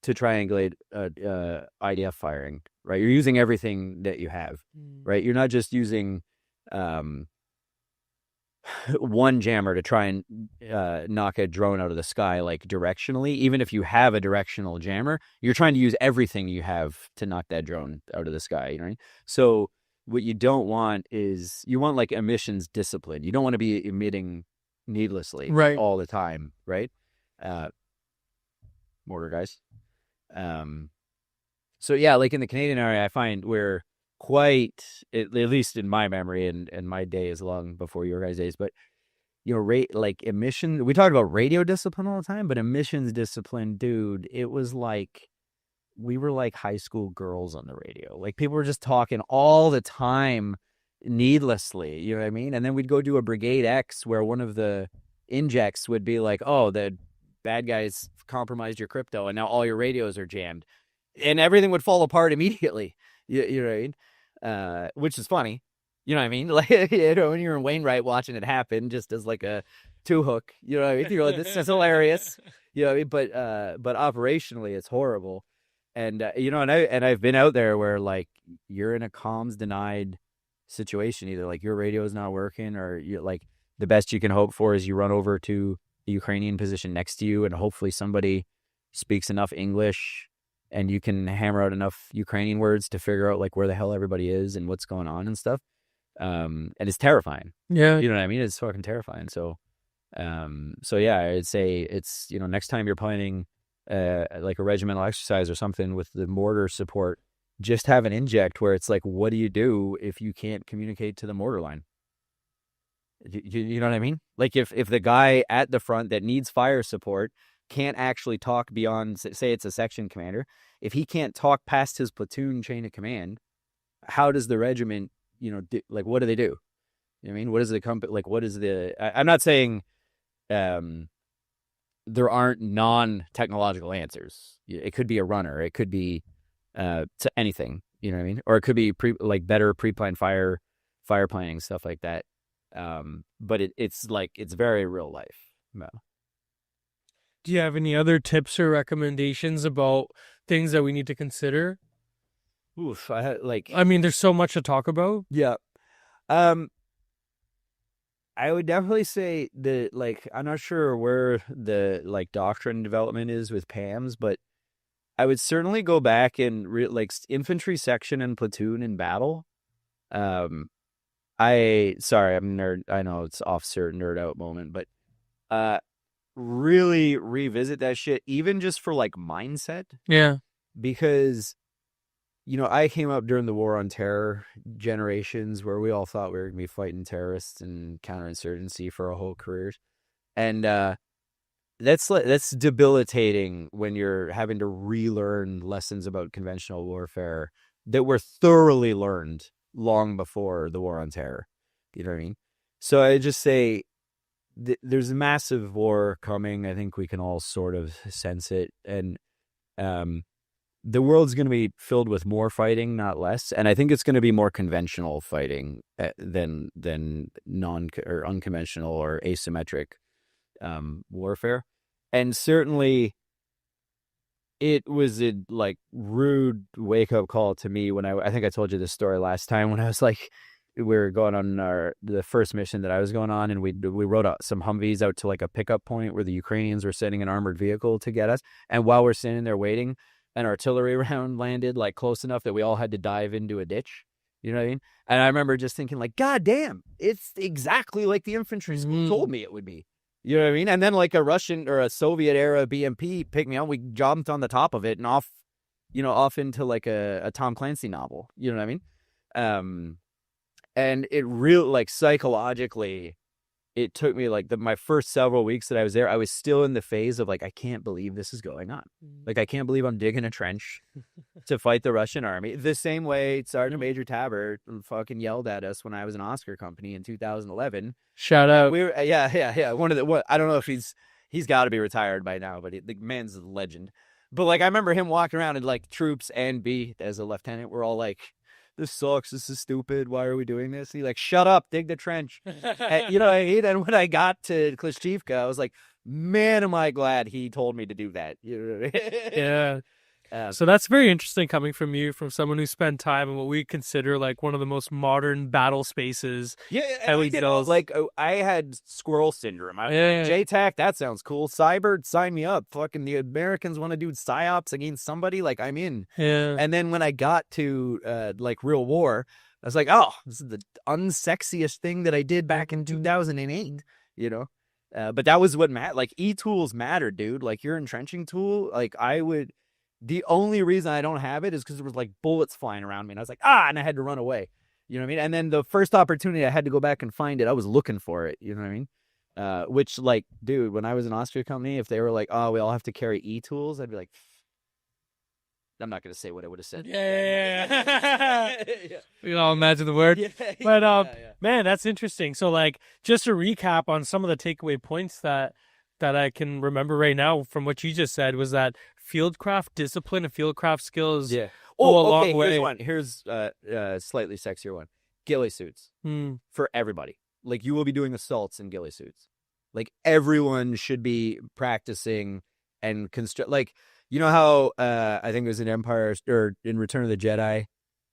to triangulate IDF firing, right? You're using everything that you have, right? You're not just using one jammer to try and knock a drone out of the sky, like directionally. Even if you have a directional jammer, you're trying to use everything you have to knock that drone out of the sky, you know what I mean? So what you don't want is you want like emissions discipline. You don't want to be emitting needlessly all the time, right? Mortar guys. So yeah, like in the Canadian area, I find we're quite, at least in my memory, and my day is long before your guys' days, but like emission, we talked about radio discipline all the time, but emissions discipline, dude, it was like we were like high school girls on the radio. Like people were just talking all the time needlessly, you know what I mean? And then we'd go do a Brigade X where one of the injects would be like, oh, the bad guys compromised your crypto and now all your radios are jammed, and everything would fall apart immediately. You know what I mean? Which is funny. You know what I mean? Like, when you're in Wainwright watching it happen, just as like a 2-hook, you know what I mean? You're like, this is hilarious. You know what I mean? But operationally, it's horrible. And, and I've been out there where like you're in a comms denied situation. Either like your radio is not working, or you like the best you can hope for is you run over to the Ukrainian position next to you and hopefully somebody speaks enough English and you can hammer out enough Ukrainian words to figure out like where the hell everybody is and what's going on and stuff. And it's terrifying. Yeah. You know what I mean? It's fucking terrifying. So yeah, I'd say it's, next time you're planning like a regimental exercise or something with the mortar support, just have an inject where it's like, what do you do if you can't communicate to the mortar line? You know what I mean? Like if the guy at the front that needs fire support can't actually talk beyond, say it's a section commander, if he can't talk past his platoon chain of command, how does the regiment, like what do they do? You know what I mean? What is the company, like what is the, I'm not saying, there aren't non-technological answers. It could be a runner. It could be to anything. You know what I mean? Or it could be better pre-planned fire planning, stuff like that. But it's very real life. No. Do you have any other tips or recommendations about things that we need to consider? Oof, I mean, there's so much to talk about. yeah. I would definitely say that, I'm not sure where the doctrine development is with PAMs, but I would certainly go back and infantry section and platoon in battle. I'm nerd. I know it's officer nerd out moment, but really revisit that shit, even just for mindset. Yeah. Because, I came up during the war on terror generations where we all thought we were going to be fighting terrorists and counterinsurgency for our whole careers. And that's debilitating when you're having to relearn lessons about conventional warfare that were thoroughly learned long before the war on terror. You know what I mean? So I just say there's a massive war coming. I think we can all sort of sense it. And the world's going to be filled with more fighting, not less. And I think it's going to be more conventional fighting than non or unconventional or asymmetric warfare. And certainly it was a rude wake up call to me when I think I told you this story last time, when I was we were going on the first mission that I was going on, and we rode some Humvees out to a pickup point where the Ukrainians were sending an armored vehicle to get us. And while we're standing there waiting, an artillery round landed close enough that we all had to dive into a ditch. You know what I mean? And I remember just thinking God damn, it's exactly like the infantry school told me it would be. You know what I mean? And then a Russian or a Soviet era BMP picked me up. We jumped on the top of it and off into a Tom Clancy novel. You know what I mean? And it really psychologically, it took me my first several weeks that I was there, I was still in the phase of I can't believe this is going on. I can't believe I'm digging a trench to fight the Russian army. The same way Sergeant Major Tabor fucking yelled at us when I was in Oscar Company in 2011. Shout out. We were, yeah. I don't know if he's got to be retired by now, but the man's a legend. But I remember him walking around and troops and B as a lieutenant were all this sucks. This is stupid. Why are we doing this? And he shut up, dig the trench. And, you know what I mean? And when I got to Klishchivka, I was man, am I glad he told me to do that. You know what I mean? Yeah. So that's very interesting coming from you, from someone who spent time in what we consider one of the most modern battle spaces. Yeah, I had squirrel syndrome. JTAC, that sounds cool. Cyber, sign me up. Fucking the Americans want to do psyops against somebody, I'm in. Yeah. And then when I got to real war, I was oh, this is the unsexiest thing that I did back in 2008. You know, but that was what mattered. E-tools mattered, dude. Your entrenching tool. The only reason I don't have it is because there was bullets flying around me, and I was and I had to run away. You know what I mean? And then the first opportunity I had to go back and find it, I was looking for it. You know what I mean? Which dude, when I was in Oscar Company, if they were oh, we all have to carry e-tools, I'd be I'm not going to say what I would have said. Yeah. We can all imagine the word. Yeah, but man, that's interesting. So just to recap on some of the takeaway points that I can remember right now from what you just said was that fieldcraft discipline and fieldcraft skills go a long way. Here's one. Here's a slightly sexier one. Ghillie suits for everybody. You will be doing assaults in ghillie suits. Everyone should be practicing and construct. You know how I think it was in Empire or in Return of the Jedi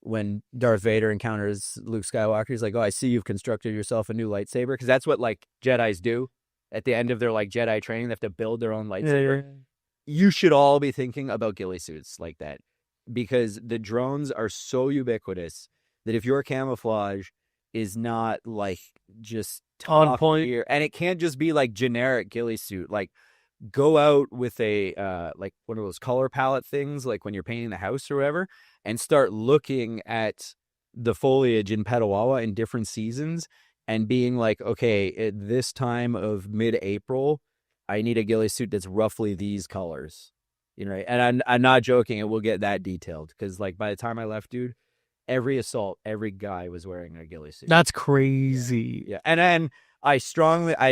when Darth Vader encounters Luke Skywalker. He's oh, I see you've constructed yourself a new lightsaber, because that's what Jedis do at the end of their Jedi training. They have to build their own lightsaber. Yeah. You should all be thinking about ghillie suits like that, because the drones are so ubiquitous that if your camouflage is not just on point here, and it can't just be generic ghillie suit, go out with a one of those color palette things, when you're painting the house or whatever, and start looking at the foliage in Petawawa in different seasons and being okay, at this time of mid-April, I need a ghillie suit that's roughly these colors. You know, and I'm not joking, it will get that detailed, because by the time I left, dude, every assault, every guy was wearing a ghillie suit. That's crazy. Yeah. And then I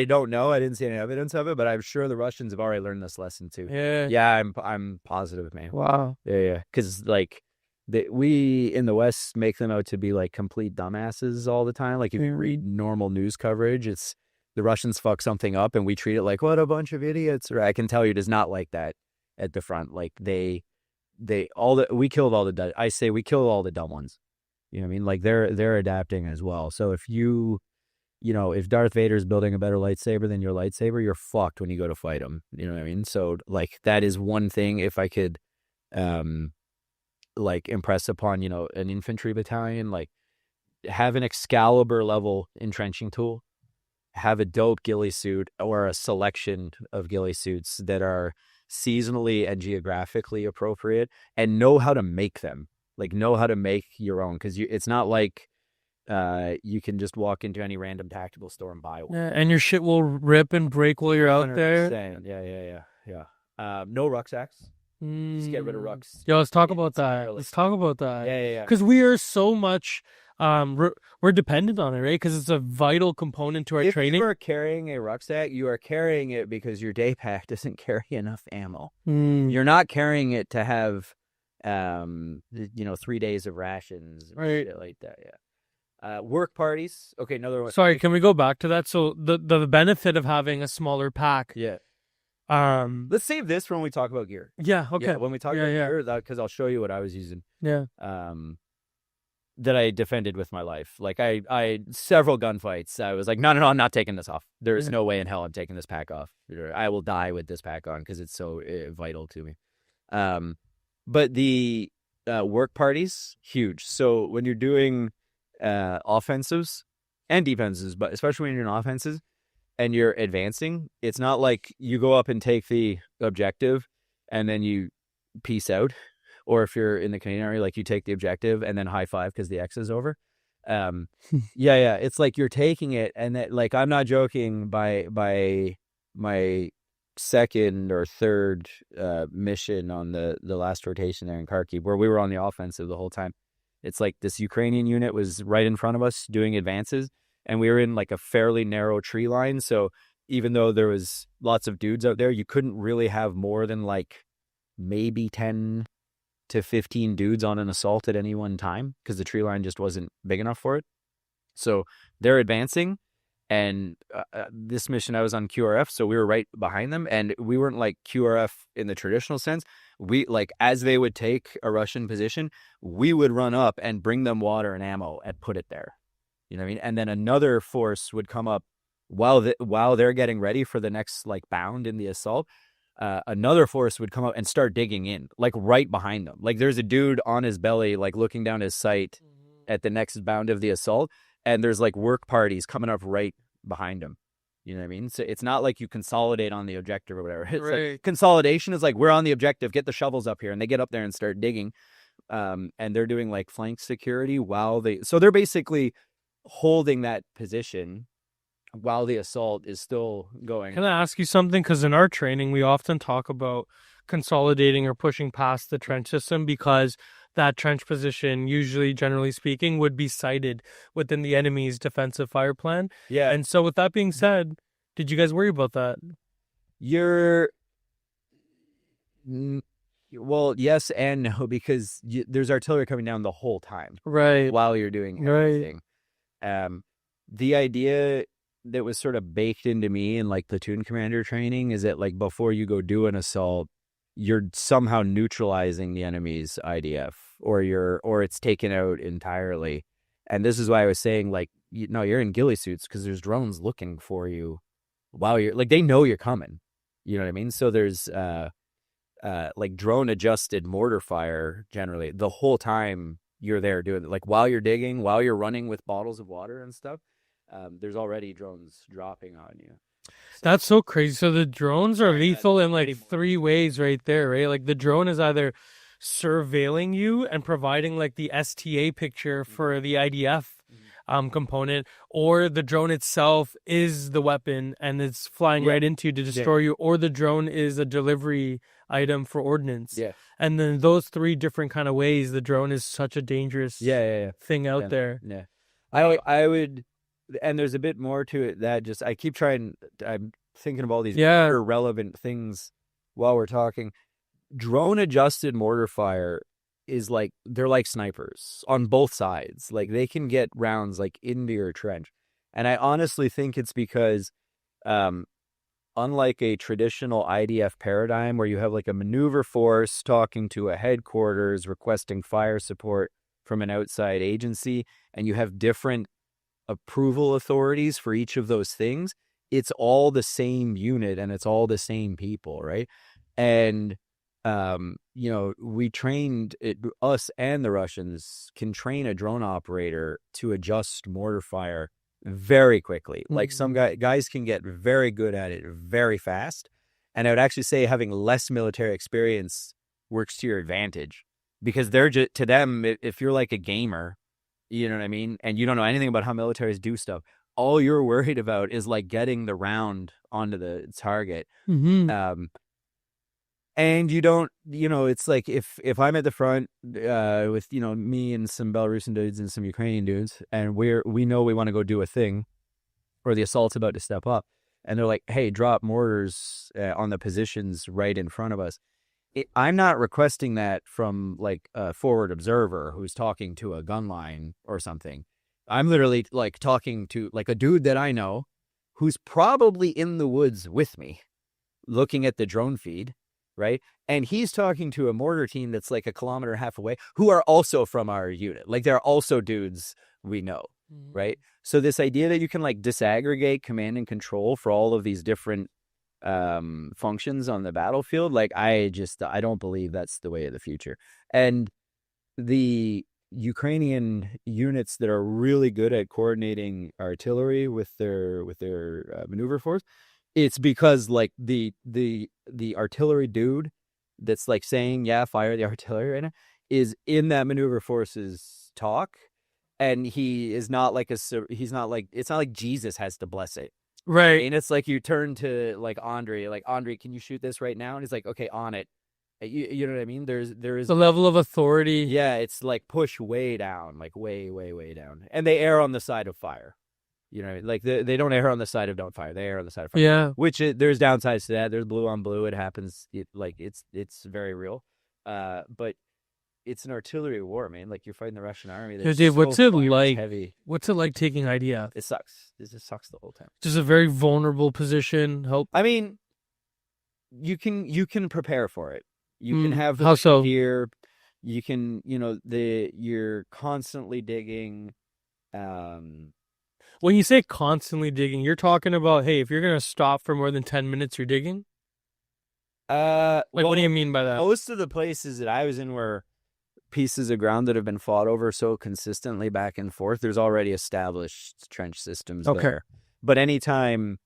don't know, I didn't see any evidence of it, but I'm sure the Russians have already learned this lesson too. Yeah. Yeah, I'm positive, man. Wow. Yeah. Because like we in the West make them out to be like complete dumbasses all the time. Like if you read normal news coverage, it's the Russians fuck something up and we treat it like, what a bunch of idiots. Or I can tell you it is not like that at the front. Like we killed all the, I say we killed all the dumb ones. You know what I mean? Like they're adapting as well. So if if Darth Vader's building a better lightsaber than your lightsaber, you're fucked when you go to fight him. You know what I mean? So like that is one thing. If I could, like impress upon, an infantry battalion, like have an Excalibur level entrenching tool, have a dope ghillie suit or a selection of ghillie suits that are seasonally and geographically appropriate, and know how to make them. Like know how to make your own, because it's not like you can just walk into any random tactical store and buy one. Yeah, and your shit will rip and break while you're out there. 100%. Yeah. No rucksacks. Just get rid of rucks. Yo, let's talk about that. Let's talk about that. Yeah. Because we are so much, we're dependent on it, right? Because it's a vital component to our training. If you are carrying a rucksack, you are carrying it because your day pack doesn't carry enough ammo. You're not carrying it to have, 3 days of rations, right? Shit like that. Yeah. Work parties. Okay, another one. Sorry, can we go back to that? So the benefit of having a smaller pack. Yeah. Let's save this for when we talk about gear. Yeah. Okay. Yeah, when we talk about gear, because I'll show you what I was using. Yeah. That I defended with my life. Like I several gunfights. I was like, no, I'm not taking this off. There's no way in hell I'm taking this pack off. I will die with this pack on because it's so vital to me. But the work parties, huge. So when you're doing offensives and defenses, but especially when you're in offenses and you're advancing, it's not like you go up and take the objective and then you peace out. Or if you're in the Canadian Army, like you take the objective and then high five because the X is over. Yeah. It's like you're taking it, and that, like, I'm not joking. By my second or third mission on the last rotation there in Kharkiv, where we were on the offensive the whole time, it's like this Ukrainian unit was right in front of us doing advances, and we were in like a fairly narrow tree line. So even though there was lots of dudes out there, you couldn't really have more than like maybe 10 to 15 dudes on an assault at any one time because the tree line just wasn't big enough for it. So they're advancing, and this mission I was on QRF, so we were right behind them, and we weren't like QRF in the traditional sense. We, like, as they would take a Russian position, we would run up and bring them water and ammo and put it there. You know what I mean? And then another force would come up while they're getting ready for the next like bound in the assault. Another force would come up and start digging in, like right behind them. Like there's a dude on his belly, like looking down his sight at the next bound of the assault, and there's like work parties coming up right behind him. You know what I mean? So it's not like you consolidate on the objective or whatever. It's like consolidation is like, we're on the objective, get the shovels up here, and they get up there and start digging. And they're doing like flank security so they're basically holding that position while the assault is still going. Can I ask you something? Because in our training, we often talk about consolidating or pushing past the trench system, because that trench position, usually, generally speaking, would be sited within the enemy's defensive fire plan. Yeah. And so with that being said, did you guys worry about that? Well, yes and no, because there's artillery coming down the whole time. Right. While you're doing everything. The idea that was sort of baked into me in like platoon commander training is that, like, before you go do an assault, you're somehow neutralizing the enemy's IDF, or it's taken out entirely. And this is why I was saying, like, you're in ghillie suits because there's drones looking for you while you're, like, they know you're coming. You know what I mean? So there's like drone adjusted mortar fire generally the whole time you're there doing it. Like while you're digging, while you're running with bottles of water and stuff. There's already drones dropping on you. That's so crazy. So the drones are lethal in like three ways right there, right? Like the drone is either surveilling you and providing like the STA picture for the IDF component, or the drone itself is the weapon and it's flying right into you to destroy you, or the drone is a delivery item for ordnance. Yeah. And then those three different kind of ways, the drone is such a dangerous thing out there. Yeah. I would, and there's a bit more to it that just, I'm thinking of all these irrelevant things while we're talking. Drone adjusted mortar fire is like, they're like snipers on both sides. Like they can get rounds like into your trench. And I honestly think it's because, unlike a traditional IDF paradigm where you have like a maneuver force talking to a headquarters requesting fire support from an outside agency, and you have different approval authorities for each of those things, it's all the same unit and it's all the same people, right? And we trained us, and the Russians can train a drone operator to adjust mortar fire very quickly. Like some guys can get very good at it very fast. And I would actually say having less military experience works to your advantage, because they're just, to them, if you're like a gamer, you know what I mean, and you don't know anything about how militaries do stuff, all you're worried about is like getting the round onto the target. And you don't, it's like if I'm at the front with, me and some Belarusian dudes and some Ukrainian dudes, and we know we want to go do a thing, or the assault's about to step up, and they're like, hey, drop mortars on the positions right in front of us. I'm not requesting that from like a forward observer who's talking to a gun line or something. I'm literally like talking to like a dude that I know who's probably in the woods with me looking at the drone feed, right? And he's talking to a mortar team that's like a kilometer and a half away, who are also from our unit. Like they're also dudes we know, right? So this idea that you can like disaggregate command and control for all of these different functions on the battlefield, like I don't believe that's the way of the future. And the Ukrainian units that are really good at coordinating artillery with their maneuver force, it's because like the artillery dude that's like saying, yeah, fire the artillery right now, is in that maneuver force's talk, and he is not like it's not like Jesus has to bless it. Right. And it's like you turn to like Andre, can you shoot this right now? And he's like, okay, on it. You know what I mean? There is the level of authority. Yeah, it's like push way down, like way, way, way down. And they err on the side of fire. You know, like they don't err on the side of don't fire. They err on the side of fire. Yeah. Which there's downsides to that. There's blue on blue. It happens. It's very real. But it's an artillery war, man. Like you're fighting the Russian army. Dude, what's it like? Heavy. What's it like taking IDF? It sucks. It just sucks the whole time. Just a very vulnerable position. I mean, you can prepare for it. You can have how so? Gear. You can, you're constantly digging. When you say constantly digging, you're talking about, hey, if you're gonna stop for more than 10 minutes, you're digging. What do you mean by that? Most of the places that I was in were pieces of ground that have been fought over so consistently back and forth. There's already established trench systems there. But anytime,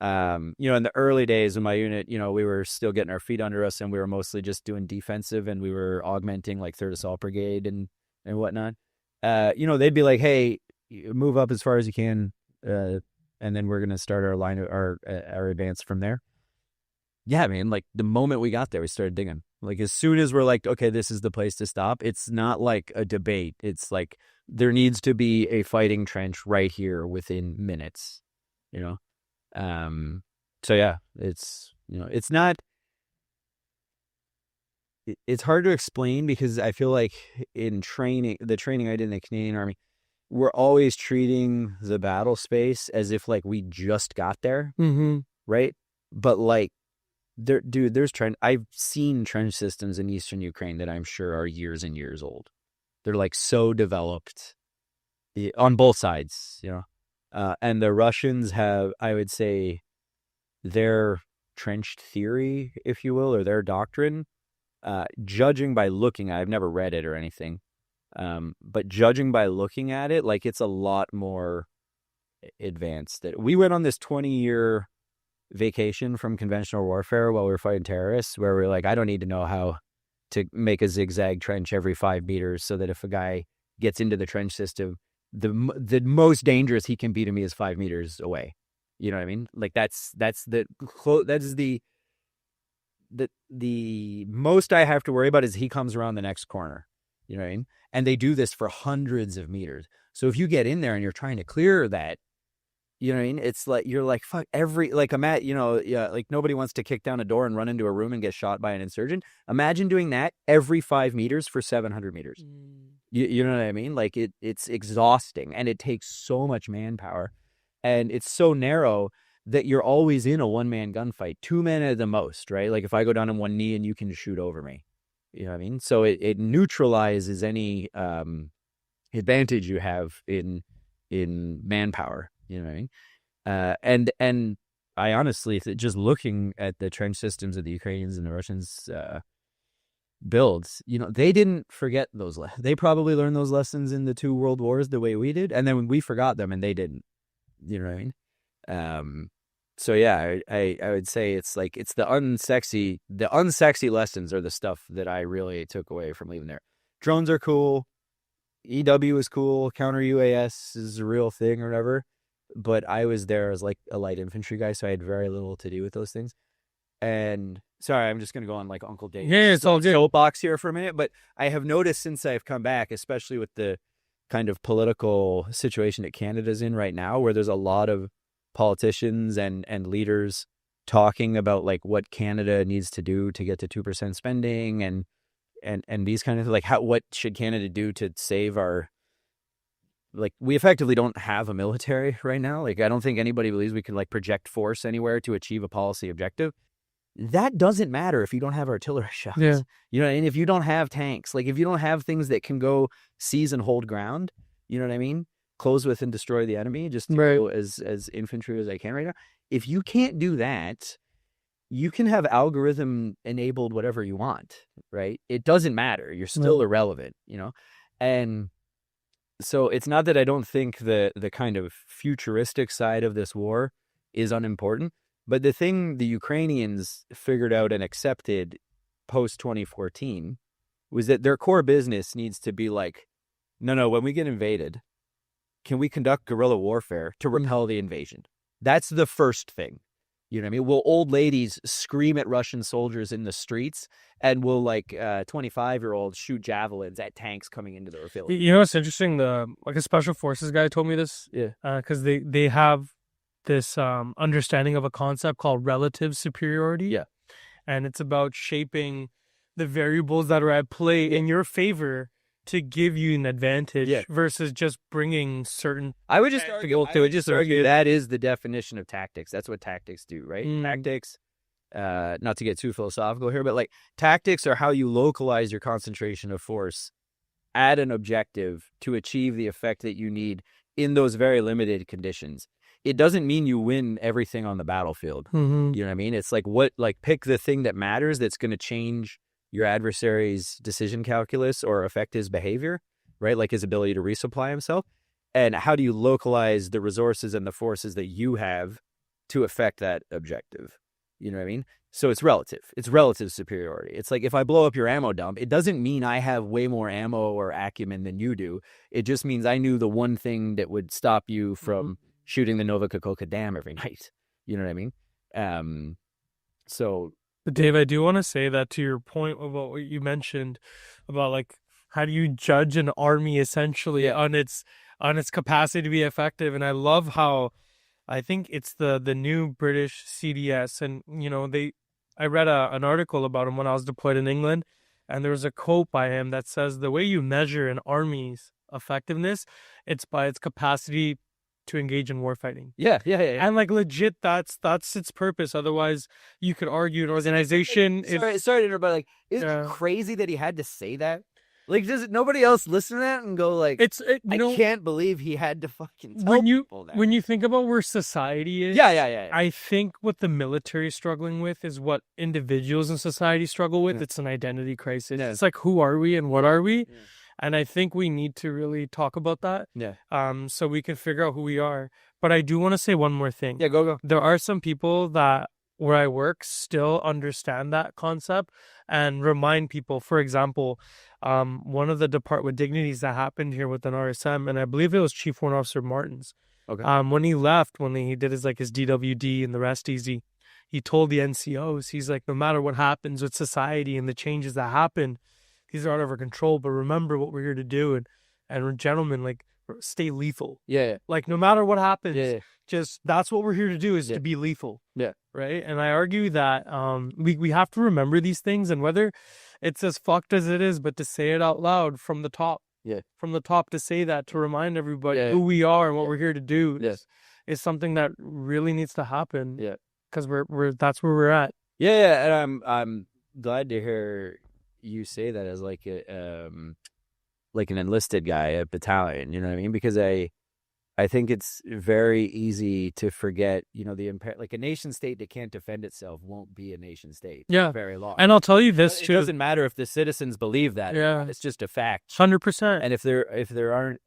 in the early days of my unit, we were still getting our feet under us, and we were mostly just doing defensive, and we were augmenting like 3rd Assault Brigade and whatnot. They'd be like, hey, move up as far as you can, and then we're gonna start our line, our advance from there. Yeah, man, like the moment we got there, we started digging. Like as soon as we're like, okay, this is the place to stop, it's not like a debate. It's like there needs to be a fighting trench right here within minutes, So yeah, it's, it's not, it's hard to explain, because I feel like in the training I did in the Canadian Army, we're always treating the battle space as if like we just got there, right? But like, I've seen trench systems in Eastern Ukraine that I'm sure are years and years old. They're like so developed on both sides, and the Russians have, I would say, their trench theory, if you will, or their doctrine, judging by looking, I've never read it or anything, but judging by looking at it, like it's a lot more advanced. That we went on this 20-year vacation from conventional warfare while we were fighting terrorists, where we're like, I don't need to know how to make a zigzag trench every 5 meters so that if a guy gets into the trench system, the most dangerous he can be to me is 5 meters away. You know what I mean? Like that's the most I have to worry about is he comes around the next corner. You know what I mean? And they do this for hundreds of meters. So if you get in there and you're trying to clear that, you know what I mean? It's like, you're like, fuck, like, like nobody wants to kick down a door and run into a room and get shot by an insurgent. Imagine doing that every 5 meters for 700 meters. You know what I mean? Like it's exhausting, and it takes so much manpower, and it's so narrow that you're always in a one-man gunfight, 2 men at the most, right? Like if I go down on one knee and you can shoot over me, you know what I mean? So it neutralizes any advantage you have in manpower, you know what I mean? And I honestly, just looking at the trench systems of the Ukrainians and the Russians builds, you know, they didn't forget those. They probably learned those lessons in the 2 world wars the way we did, and then when we forgot them and they didn't, you know what I mean? So yeah, I would say it's like, it's the unsexy lessons are the stuff that I really took away from leaving there. Drones are cool. EW is cool. Counter UAS is a real thing or whatever. But I was there as like a light infantry guy, so I had very little to do with those things. And sorry, I'm just going to go on like Uncle Dave's it's all good. soapbox here for a minute. But I have noticed since I've come back, especially with the kind of political situation that Canada's in right now, where there's a lot of politicians and leaders talking about like what Canada needs to do to get to 2% spending and these kind of, like, what should Canada do to save our, like, we effectively don't have a military right now. Like, I don't think anybody believes we can like project force anywhere to achieve a policy objective. That doesn't matter if you don't have artillery shots. Yeah. You know what I mean? If you don't have tanks, like if you don't have things that can go seize and hold ground, you know what I mean? Close with and destroy the enemy, just to go as infantry as I can right now. If you can't do that, you can have algorithm enabled whatever you want, right? It doesn't matter. You're still irrelevant, you know? And so it's not that I don't think the kind of futuristic side of this war is unimportant, but the thing the Ukrainians figured out and accepted post 2014 was that their core business needs to be like, no, when we get invaded, can we conduct guerrilla warfare to repel the invasion? That's the first thing. You know what I mean? Will old ladies scream at Russian soldiers in the streets, and will like 25-year-olds shoot javelins at tanks coming into their field? You know what's interesting? Like a special forces guy told me this. Yeah. Because they have this understanding of a concept called relative superiority. Yeah. And it's about shaping the variables that are at play in your favor to give you an advantage versus just bringing certain. I would just argue that is the definition of tactics. That's what tactics do, right? Tactics, not to get too philosophical here, but like tactics are how you localize your concentration of force at an objective to achieve the effect that you need in those very limited conditions. It doesn't mean you win everything on the battlefield. Mm-hmm. You know what I mean? It's like pick the thing that matters that's going to change your adversary's decision calculus or affect his behavior, right? Like his ability to resupply himself. And how do you localize the resources and the forces that you have to affect that objective? You know what I mean? So it's relative. It's relative superiority. It's like if I blow up your ammo dump, it doesn't mean I have way more ammo or acumen than you do. It just means I knew the one thing that would stop you from shooting the Nova Kakhovka Dam every night. You know what I mean? But Dave, I do want to say that to your point about what you mentioned about like how do you judge an army essentially on its capacity to be effective, and I love how I think it's the new British CDS, and you know I read an article about him when I was deployed in England, and there was a quote by him that says the way you measure an army's effectiveness, it's by its capacity to engage in warfighting. Yeah. And like legit, that's its purpose. Otherwise, you could argue an organization. Sorry to interrupt, but like, isn't it crazy that he had to say that? Like, does nobody else listen to that and go like, I can't believe he had to fucking tell people that. When you think about where society is, yeah. I think what the military is struggling with is what individuals in society struggle with. It's an identity crisis. It's like, who are we and what are we? Yeah. And I think we need to really talk about that. Yeah. So we can figure out who we are. But I do want to say one more thing. Yeah, go. There are some people that where I work still understand that concept and remind people. For example, one of the depart with dignities that happened here with an RSM, and I believe it was Chief Warrant Officer Martins. Okay. When he left, when he did his DWD and the rest easy, he told the NCOs, he's like, no matter what happens with society and the changes that happen, these are out of our control. But remember what we're here to do, and gentlemen, like, stay lethal. Yeah. Like, no matter what happens, Yeah. just that's what we're here to do, is Yeah. to be lethal. Yeah. Right. And I argue that we have to remember these things, and whether it's as fucked as it is, but to say it out loud from the top. Yeah. From the top, to say that, to remind everybody Yeah. who we are and what we're here to do Yes. is something that really needs to happen. Yeah. Because we're that's where we're at. Yeah, and I'm glad to hear you say that as like like an enlisted guy, a battalion, you know what I mean? Because I think it's very easy to forget, you know, like a nation state that can't defend itself won't be a nation state. Yeah. For very long. And I'll tell you this It too. doesn't matter if the citizens believe that. Yeah. It's just a fact. 100%. And if there aren't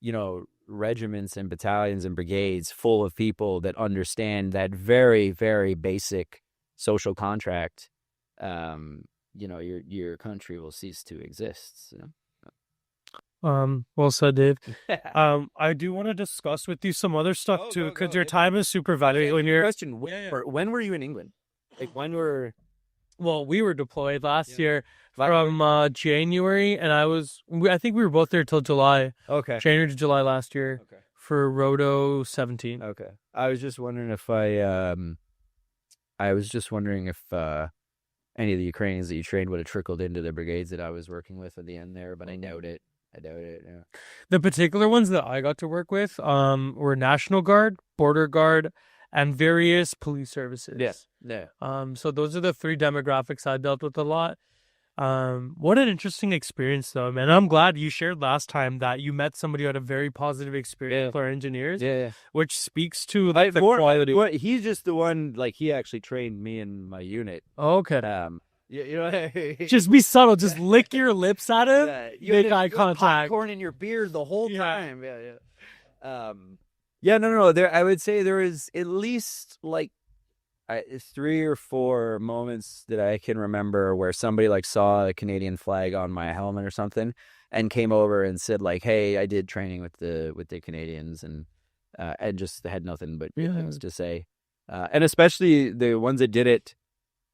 you know, regiments and battalions and brigades full of people that understand that very, very basic social contract, you know, your country will cease to exist. You know? Well said, Dave. I do want to discuss with you some other stuff too, because your time is super valuable. Question: when were you in England? Like when were? Well, we were deployed last year from January, and I think we were both there till July. Okay. January to July last year. Okay. For Roto 17. Okay. I was just wondering if any of the Ukrainians that you trained would have trickled into the brigades that I was working with at the end there, but I doubt it. Yeah. The particular ones that I got to work with were National Guard, Border Guard, and various police services. Yeah. So those are the three demographics I dealt with a lot. What an interesting experience though, man. I'm glad you shared last time that you met somebody who had a very positive experience with our engineers. Yeah. Which speaks to the quality. He's just the one, like, he actually trained me and my unit. Okay. You know, just be subtle. Just lick your lips at him. You make eye contact. Popcorn in your beard the whole time. Yeah. No. I would say there is at least like 3 or 4 moments that I can remember where somebody like saw a Canadian flag on my helmet or something and came over and said like, "Hey, I did training with the Canadians," and just had nothing but good things to say. And especially the ones that did it,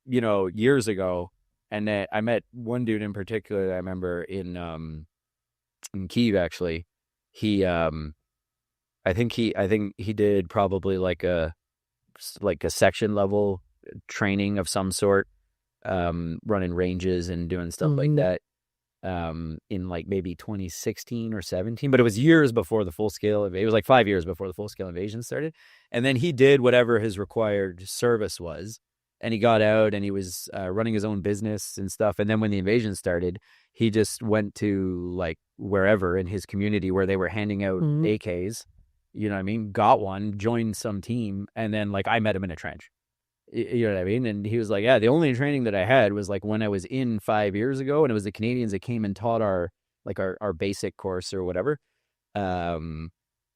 you know, years ago. And I met one dude in particular that I remember in Kyiv, actually. He I think he did probably like a section level training of some sort, running ranges and doing stuff like that, in like maybe 2016 or 17, but it was years before the full scale it was like 5 years before the full scale invasion started. And then he did whatever his required service was, and he got out and he was running his own business and stuff. And then when the invasion started, he just went to like wherever in his community where they were handing out AKs, you know what I mean? Got one, joined some team, and then like I met him in a trench. You know what I mean? And he was like, yeah, the only training that I had was like when I was in 5 years ago, and it was the Canadians that came and taught our basic course or whatever.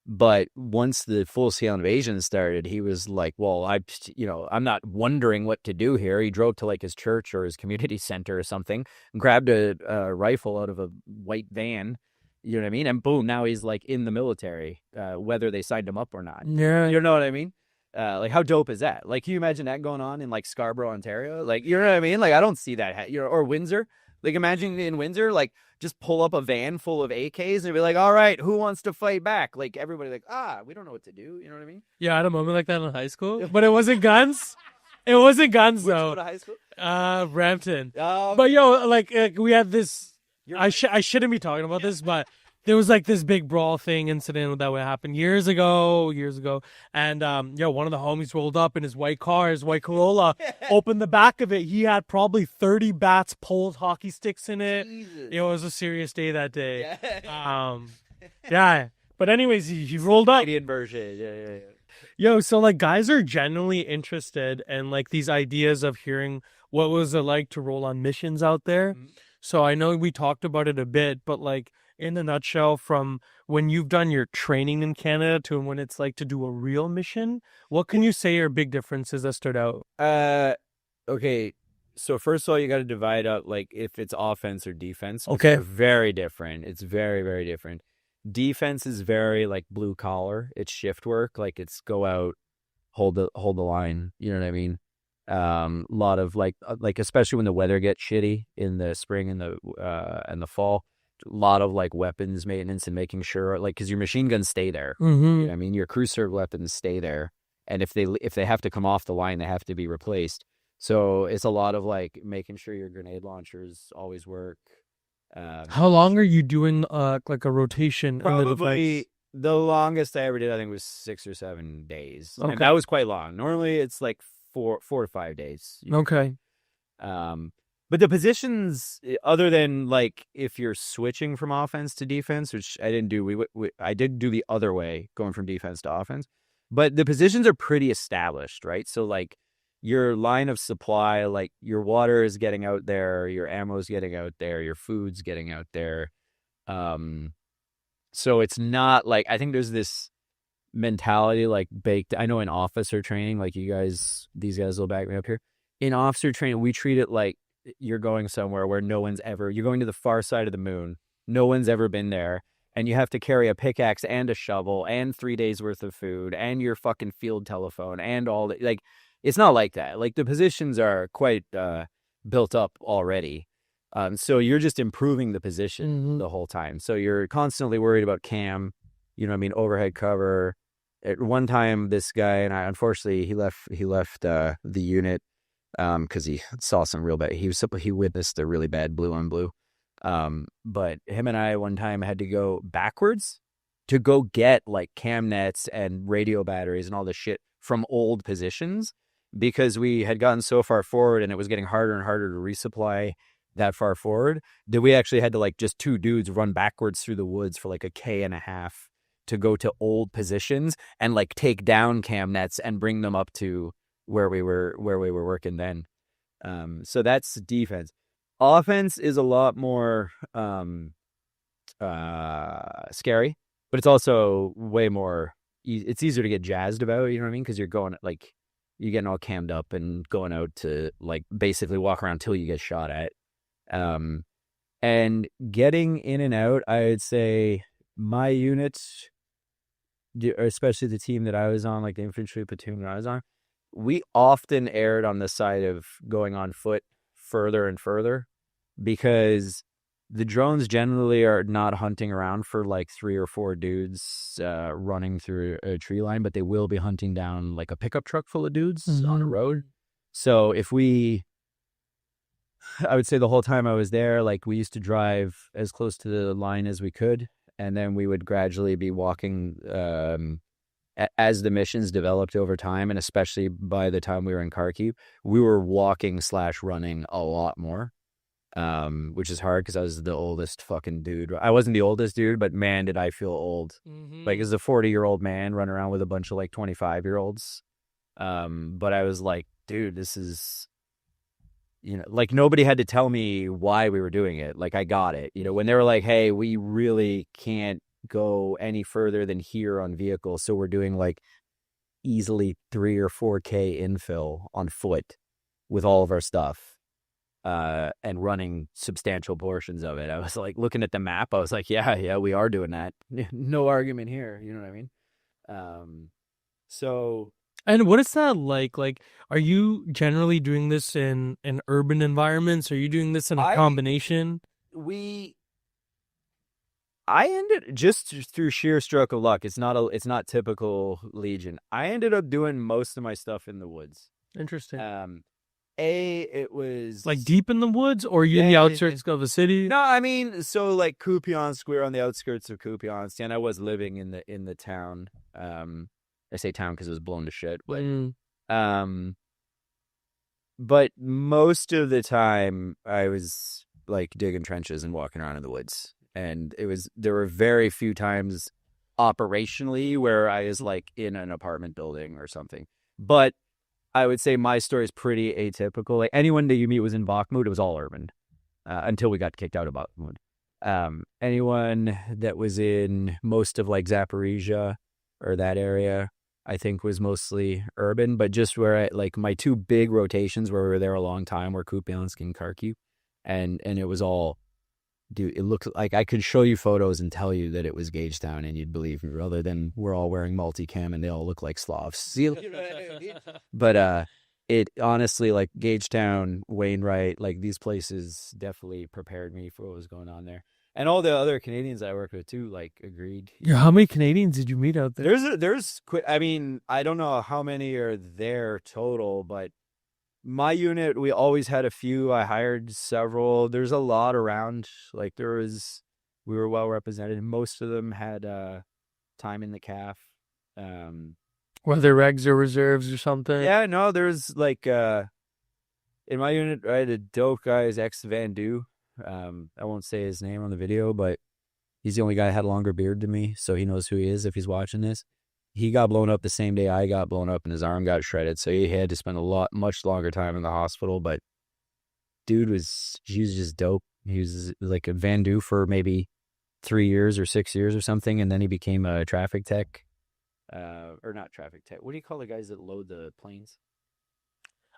But once the full scale invasion started, he was like, well, I'm not wondering what to do here. He drove to like his church or his community center or something, grabbed a rifle out of a white van, you know what I mean? And boom, now he's like in the military, whether they signed him up or not. Yeah. You know what I mean? Like how dope is that? Like, can you imagine that going on in like Scarborough, Ontario? Like, you know what I mean? Like, I don't see that, or Windsor. Like, imagine in Windsor, like, just pull up a van full of AKs and be like, all right, who wants to fight back? Like, everybody like, we don't know what to do. You know what I mean? Yeah, I had a moment like that in high school, but it wasn't guns. It wasn't guns, though. Which high school? Brampton. But, like we had this, I shouldn't be talking about this, but there was like this big brawl thing incident that would happen years ago. And, one of the homies rolled up in his white Corolla, opened the back of it. He had probably 30 bats, poles, hockey sticks in it. Jesus. It was a serious day that day. Yeah. But anyways, he rolled up. Canadian version. Yeah. So like guys are genuinely interested in like these ideas of hearing what was it like to roll on missions out there. So I know we talked about it a bit, but like in a nutshell, from when you've done your training in Canada to when it's like to do a real mission? What can you say are big differences that stood out? Okay. So first of all, you got to divide up like if it's offense or defense, which Okay. are very different. It's very, very different. Defense is very like blue collar. It's shift work. Like it's go out, hold the line. You know what I mean? A lot of like especially when the weather gets shitty in the spring and the fall, a lot of like weapons maintenance and making sure like because your machine guns stay there. You know what I mean? Your crew serve weapons stay there, and if they have to come off the line, they have to be replaced. So it's a lot of like making sure your grenade launchers always work. How long are you doing like a rotation in the defense? Probably the longest I ever did, I think, was 6 or 7 days, and Okay. that was quite long. Normally, it's like 4 to 5 days. Okay. But the positions, other than like if you're switching from offense to defense, which I didn't do, I did do the other way, going from defense to offense. But the positions are pretty established, right? So like your line of supply, like your water is getting out there, your ammo is getting out there, your food's getting out there. So it's not like I think there's this mentality like baked. I know in officer training, like these guys will back me up here. In officer training, we treat it like you're going somewhere where you're going to the far side of the moon. No one's ever been there. And you have to carry a pickaxe and a shovel and 3 days worth of food and your fucking field telephone and all that. Like, it's not like that. Like the positions are quite built up already. So you're just improving the position the whole time. So you're constantly worried about cam, you know what I mean, overhead cover. At one time, this guy and I, unfortunately, he left the unit because he saw some real bad. He witnessed a really bad blue on blue. But him and I one time had to go backwards to go get like cam nets and radio batteries and all this shit from old positions because we had gotten so far forward and it was getting harder and harder to resupply that far forward that we actually had to like just two dudes run backwards through the woods for like a K&a-half to go to old positions and like take down cam nets and bring them up to where we were working then. So that's defense. Offense is a lot more scary, but it's also way more. It's easier to get jazzed about. You know what I mean? Because you're getting all cammed up and going out to like basically walk around till you get shot at. And getting in and out, I would say my units, especially the team that I was on, like the infantry platoon that I was on, we often erred on the side of going on foot further and further because the drones generally are not hunting around for like 3 or 4 dudes running through a tree line, but they will be hunting down like a pickup truck full of dudes on a road. So I would say the whole time I was there, like we used to drive as close to the line as we could, and then we would gradually be walking as the missions developed over time, and especially by the time we were in Kharkiv, we were walking / running a lot more, which is hard because I was the oldest fucking dude. I wasn't the oldest dude, but man, did I feel old. Like as a 40-year-old man running around with a bunch of like 25-year-olds. But I was like, dude, this is... You know, like nobody had to tell me why we were doing it. Like I got it. You know, when they were like, hey, we really can't go any further than here on vehicles. So we're doing like easily 3 or 4K infill on foot with all of our stuff and running substantial portions of it. I was like looking at the map. I was like, yeah, we are doing that. No argument here. You know what I mean? So... And what is that like? Like, are you generally doing this in urban environments? Are you doing this in a combination? I ended just through sheer stroke of luck. It's not typical Legion. I ended up doing most of my stuff in the woods. Interesting. It was like deep in the woods, or are you in the outskirts of the city? No, I mean, so like Kupiansk, we're on the outskirts of Kupiansk, and I was living in the town. I say town because it was blown to shit, but most of the time I was like digging trenches and walking around in the woods, and there were very few times operationally where I was like in an apartment building or something. But I would say my story is pretty atypical. Like anyone that you meet was in Bakhmut, it was all urban until we got kicked out of Bakhmut. Anyone that was in most of like Zaporizhia or that area, I think was mostly urban, but just where like my two big rotations where we were there a long time were Kupiansk and Kharkiv. And it was all, dude, it looked like I could show you photos and tell you that it was Gagetown and you'd believe me, rather than we're all wearing multicam and they all look like Slavs. But it honestly, like Gagetown, Wainwright, like these places definitely prepared me for what was going on there. And all the other Canadians I worked with too, like agreed. Yeah, how many Canadians did you meet out there? I mean, I don't know how many are there total, but my unit, we always had a few. I hired several. There's a lot around. Like we were well represented. Most of them had time in the CAF. Whether regs or reserves or something. Yeah, no, there's like in my unit, I had a dope guy, his ex Van Du. I won't say his name on the video, but he's the only guy that had a longer beard than me, so he knows who he is if he's watching this. He got blown up the same day I got blown up, and his arm got shredded, so he had to spend much longer time in the hospital. But he was just dope. He was like a Van Du for maybe 3 years or 6 years or something, and then he became a traffic tech, or not traffic tech. What do you call the guys that load the planes?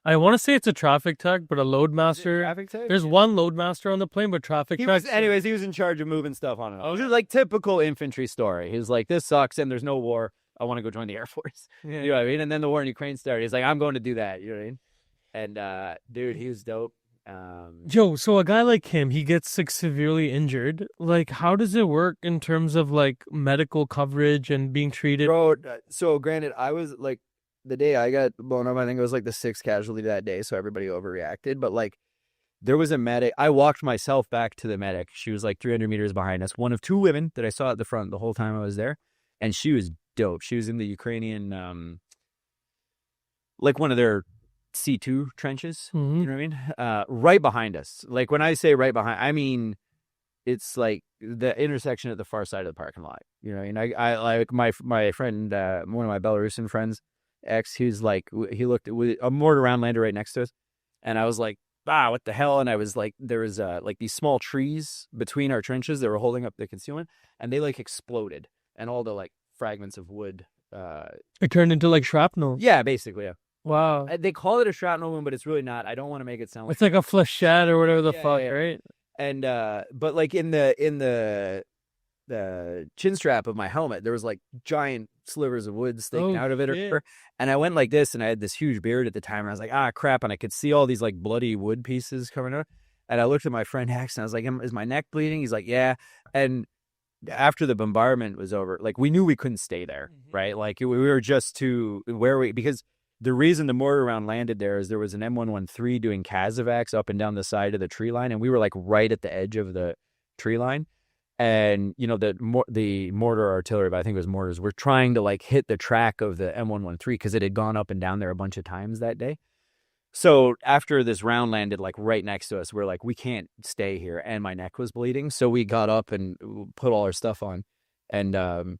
I want to say it's a traffic tech, but a load master. Traffic tech? There's one load master on the plane, but traffic tech. Anyways, he was in charge of moving stuff on and off. It was like typical infantry story. He was like, "This sucks, and there's no war. I want to go join the Air Force." Yeah. You know what I mean? And then the war in Ukraine started. He's like, "I'm going to do that." You know what I mean? And dude, he was dope. Yo, so a guy like him, he gets like severely injured. Like, how does it work in terms of like medical coverage and being treated? Bro, so granted, I was like, the day I got blown up, I think it was like the 6th casualty that day, so everybody overreacted. But like, there was a medic. I walked myself back to the medic. She was like 300 meters behind us. One of two women that I saw at the front the whole time I was there, and she was dope. She was in the Ukrainian, like one of their C2 trenches. Mm-hmm. You know what I mean? Right behind us. Like when I say right behind, I mean it's like the intersection at the far side of the parking lot. You know what I mean? I like my friend, one of my Belarusian friends, he's like, he looked at a mortar round landed right next to us, and I was like, what the hell? And I was like, there was like these small trees between our trenches that were holding up the concealment, and they like exploded, and all the like fragments of wood it turned into like shrapnel. Yeah, basically, yeah. Wow. They call it a shrapnel wound, but it's really not. I don't want to make it sound like it's like a flechette or whatever the fuck, yeah. Right? And but like in the chin strap of my helmet, there was like giant slivers of wood sticking out of it, and I went like this, and I had this huge beard at the time, and I was like, crap, and I could see all these like bloody wood pieces coming out, and I looked at my friend Hex, and I was like, is my neck bleeding? He's like, yeah. And after the bombardment was over, like we knew we couldn't stay there, right? Like we were just because the reason the mortar round landed there is there was an M113 doing Kazovacs up and down the side of the tree line, and we were like right at the edge of the tree line. And you know, the mortar artillery, but I think it was mortars, were trying to like hit the track of the M113 because it had gone up and down there a bunch of times that day. So after this round landed like right next to us, we're like, we can't stay here, and my neck was bleeding, so we got up and put all our stuff on, and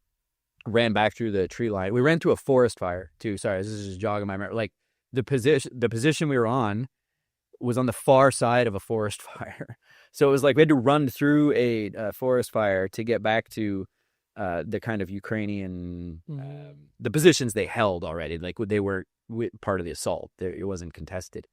ran back through the tree line. We ran through a forest fire too. Sorry, this is just jogging my memory. Like the position we were on was on the far side of a forest fire. So it was like we had to run through a forest fire to get back to the kind of Ukrainian, the positions they held already. Like they were part of the assault. It wasn't contested.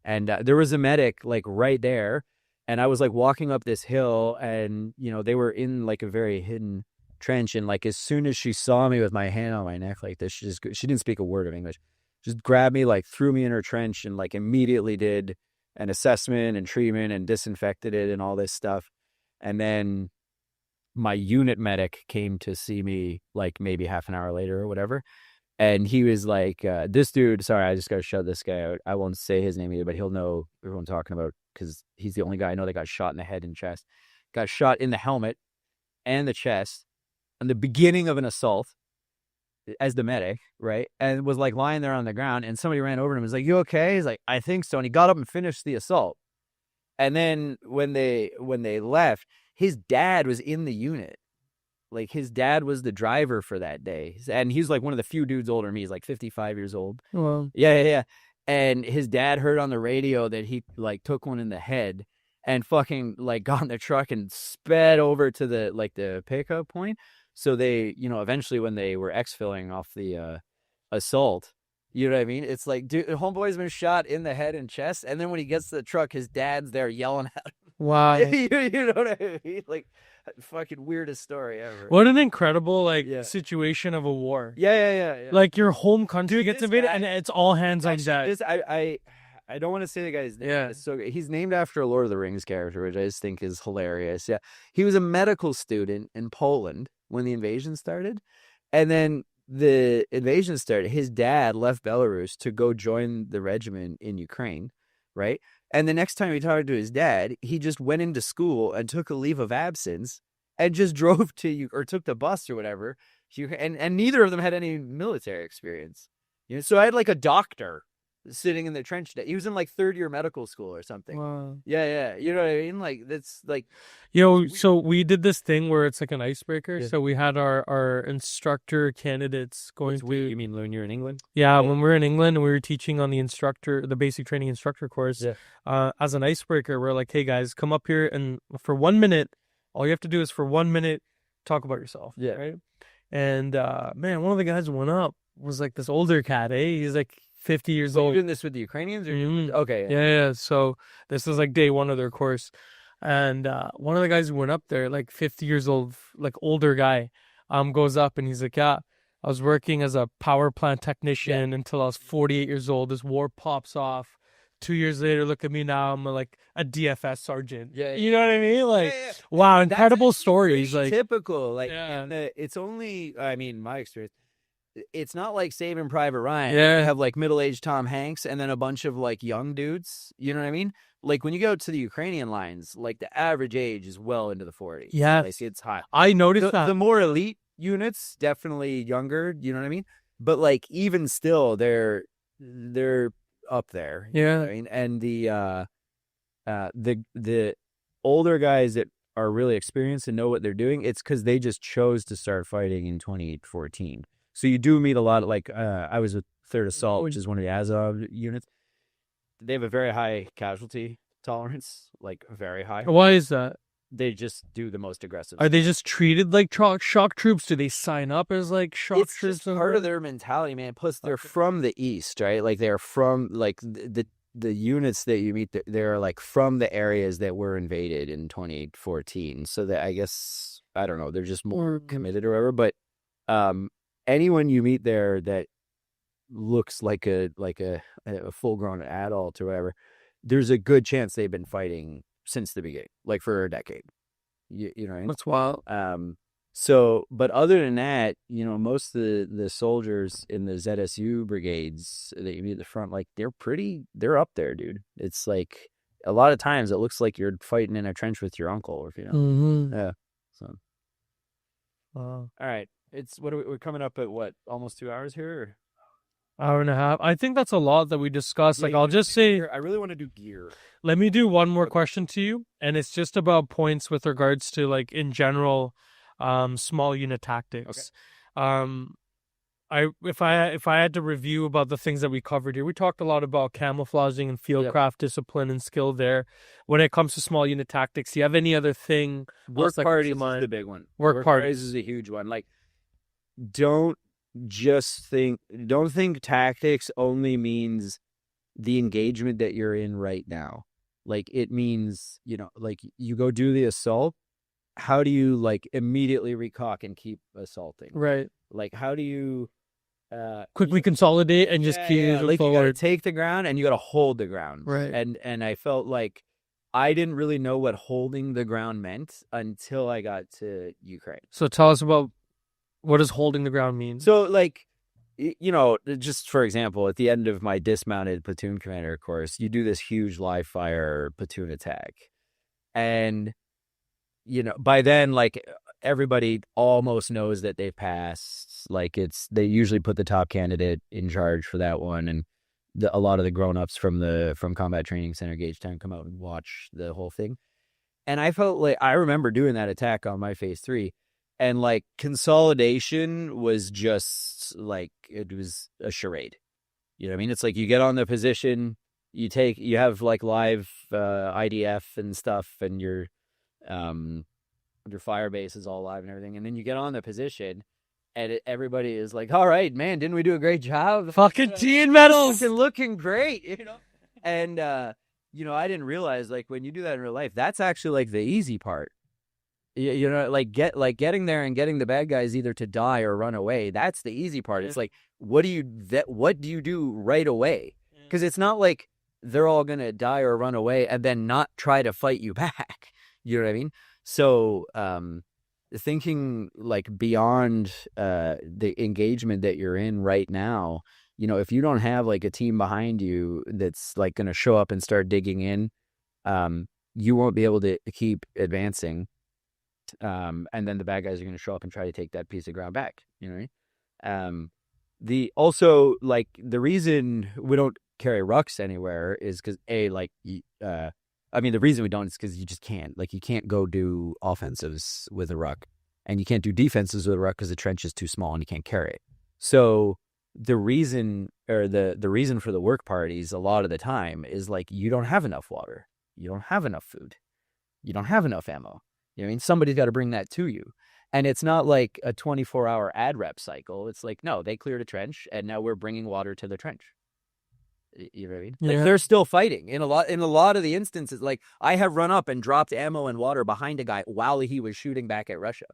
And there was a medic like right there. And I was like walking up this hill, and, you know, they were in like a very hidden trench. And like as soon as she saw me with my hand on my neck like this, she didn't speak a word of English. Just grabbed me, like threw me in her trench, and like immediately did an assessment and treatment and disinfected it and all this stuff. And then my unit medic came to see me like maybe half an hour later or whatever. And he was like, this dude, sorry, I just got to shut this guy out. I won't say his name either, but he'll know who I'm talking about because he's the only guy I know that got shot in the head and chest. Got shot in the helmet and the chest in the beginning of an assault as the medic, right? And was like lying there on the ground, and somebody ran over to him and was like, "You okay?" He's like, "I think so." And he got up and finished the assault. And then when they left, his dad was in the unit. Like his dad was the driver for that day. And he's like one of the few dudes older than me. He's like 55 years old. Well, yeah. And his dad heard on the radio that he like took one in the head. and fucking like got in the truck and sped over to the pickup point. So they, eventually when they were exfilling off the assault, you know what I mean? It's like, dude, homeboy's been shot in the head and chest, and then when he gets to the truck, his dad's there yelling at him. Wow. you know what I mean? Like, fucking weirdest story ever. What an incredible Yeah. situation of a war. Yeah. Like your home country Dude, gets this invaded guy- and it's all hands on deck. I don't want to say the guy's name. Yeah. So he's named after a Lord of the Rings character, which I just think is hilarious. Yeah. He was a medical student in Poland when the invasion started. And then the invasion started. His dad left Belarus to go join the regiment in Ukraine, right? And the next time he talked to his dad, he just went into school and took a leave of absence and just drove to or took the bus or whatever. And neither of them had any military experience. So I had like a doctor sitting in the trench. He was in like third year medical school or something. Wow. Yeah. You know what I mean? Like that's like, So we did this thing where it's like an icebreaker. Yeah. So we had our instructor candidates going through. you mean when you're in England? Yeah, when we were in England and we were teaching on the basic training instructor course. Yeah. As an icebreaker, we're like, hey guys, come up here and for 1 minute, all you have to do is for 1 minute talk about yourself. Yeah. Right. And man, one of the guys who went up was like this older cat, He's like 50 years So old. you're doing this with the Ukrainians or Mhm. okay? Yeah. So this is like day one of their course. And one of the guys who went up there, like 50 years old, like older guy, goes up and he's like, yeah, I was working as a power plant technician until I was 48 years old. This war pops off. 2 years later, look at me now. I'm like a DFS sergeant. Yeah. You know what I mean? Like, Yeah. wow, That's incredible stories. pretty Like, typical. Like, Yeah. it's only, I mean, my experience, it's not like Saving Private Ryan. Yeah. You have like middle-aged Tom Hanks and then a bunch of like young dudes. You know what I mean? Like when you go to the Ukrainian lines, like the average age is well into the 40s. Yeah. Like, it's high. I noticed that. The more elite units, definitely younger. You know what I mean? But like even still, they're up there. You know what I mean? And the older guys that are really experienced and know what they're doing, it's because they just chose to start fighting in 2014. So you do meet a lot of like I was with Third Assault, which is one of the Azov units. They have a very high casualty tolerance, like very high. Why is that? They just do the most aggressive. Are they just treated like shock troops? Do they sign up as like shock It's troops? just part of their mentality, man. Plus, they're from the east, right? Like they're from like the units that you meet. They're like from the areas that were invaded in 2014. So that I guess I don't know. They're just more committed or whatever. But anyone you meet there that looks like a full grown adult or whatever, there's a good chance they've been fighting since the beginning, like for a decade. You know what I mean? That's wild. So, but other than that, most of the soldiers in the ZSU brigades that you meet at the front, like they're up there, dude. It's like a lot of times it looks like you're fighting in a trench with your uncle, if you know. Mm-hmm. Yeah. So, Wow. all right. We're coming up at what, almost 2 hours here? Or? Hour and a half. I think that's a lot that we discussed. Like, I'll just say, I really want to do gear. let me do one more question to you, and it's just about points with regards to like in general, small unit tactics. Okay. If I had to review about the things that we covered here, we talked a lot about camouflaging and fieldcraft discipline and skill there. When it comes to small unit tactics, do you have any other thing? Work parties is the big one. Work parties is a huge one. Like, don't think tactics only means the engagement that you're in right now. Like it means, like you go do the assault. How do you like immediately recock and keep assaulting? Right. Like how do you quickly consolidate and just keep like forward. You gotta take the ground and you gotta hold the ground. Right. And I felt like I didn't really know what holding the ground meant until I got to Ukraine. So tell us about what does holding the ground mean? So, like, just for example, at the end of my dismounted platoon commander course, you do this huge live fire platoon attack. And, by then, like, everybody almost knows that they've passed. Like, they usually put the top candidate in charge for that one. And a lot of the grown-ups from Combat Training Center Gagetown come out and watch the whole thing. And I felt like I remember doing that attack on my phase 3. And like consolidation was just like, it was a charade. You know what I mean? It's like you get on the position, you have like live IDF and stuff, and your fire base is all live and everything, and then you get on the position, and everybody is like, "All right, man, didn't we do a great job? Fucking teen medals. Fucking looking great, you know." And I didn't realize, like, when you do that in real life, that's actually like the easy part. Like getting there and getting the bad guys either to die or run away. That's the easy part. It's like, what do you do right away? Because it's not like they're all gonna die or run away and then not try to fight you back. You know what I mean? So, thinking like beyond the engagement that you're in right now, if you don't have like a team behind you that's like going to show up and start digging in, you won't be able to keep advancing. And then the bad guys are going to show up and try to take that piece of ground back. You know what I mean? The reason we don't carry rucks anywhere is because the reason we don't is because you just can't. Like, you can't go do offensives with a ruck, and you can't do defenses with a ruck because the trench is too small and you can't carry it. So the reason for the work parties a lot of the time is like, you don't have enough water, you don't have enough food, you don't have enough ammo. You know what I mean? Somebody's got to bring that to you. And it's not like a 24-hour ad rep cycle. It's like, no, they cleared a trench and now we're bringing water to the trench. You know what I mean? Yeah. Like, they're still fighting in a lot of the instances. Like, I have run up and dropped ammo and water behind a guy while he was shooting back at Russia.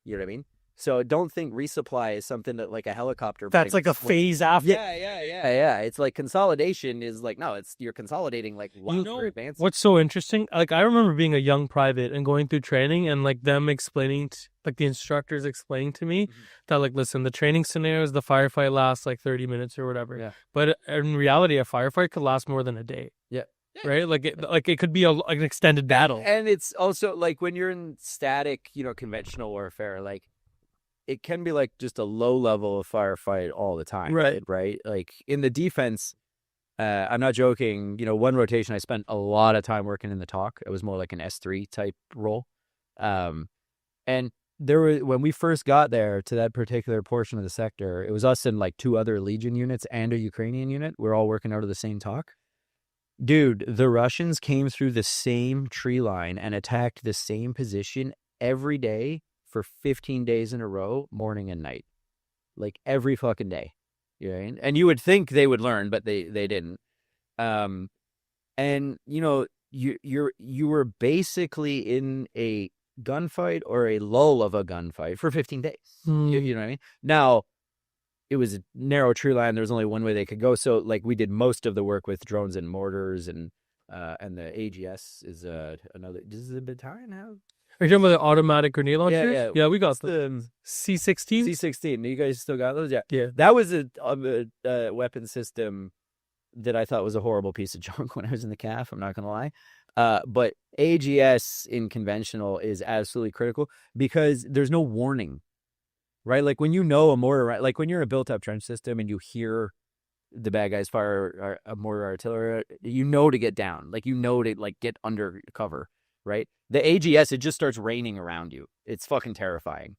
You know what I mean? So don't think resupply is something that like a helicopter. That's like a phase after. Yeah. It's like consolidation is like, no, you're consolidating like while you're advancing. What's so interesting? Like, I remember being a young private and going through training and like them explaining, like the instructors explaining to me that like, listen, the training scenarios, the firefight lasts like 30 minutes or whatever. Yeah. But in reality, a firefight could last more than a day. Yeah. Right? Like it could be an extended battle. And it's also like when you're in static, conventional warfare, like, it can be like just a low level of firefight all the time. Right. Like in the defense, I'm not joking. One rotation, I spent a lot of time working in the TAC. It was more like an S3 type role. And when we first got there to that particular portion of the sector, it was us and like 2 other Legion units and a Ukrainian unit. We're all working out of the same TAC. Dude, the Russians came through the same tree line and attacked the same position every day for 15 days in a row, morning and night, like every fucking day. You know what I mean? And you would think they would learn, but they didn't. And you were basically in a gunfight or a lull of a gunfight for 15 days. You know what I mean? Now, it was a narrow tree line. There was only one way they could go. So like, we did most of the work with drones and mortars, and the AGS is another. Does the battalion have? Are you talking about the automatic grenade launchers? Yeah. Yeah, we got the C16. C16. You guys still got those? Yeah. Yeah. That was a weapon system that I thought was a horrible piece of junk when I was in the CAF. I'm not going to lie. But AGS in conventional is absolutely critical because there's no warning, right? Like when a mortar, like when you're in a built-up trench system and you hear the bad guys fire a mortar artillery, to get down. Like, to like get under cover. Right? The AGS, it just starts raining around you. It's fucking terrifying.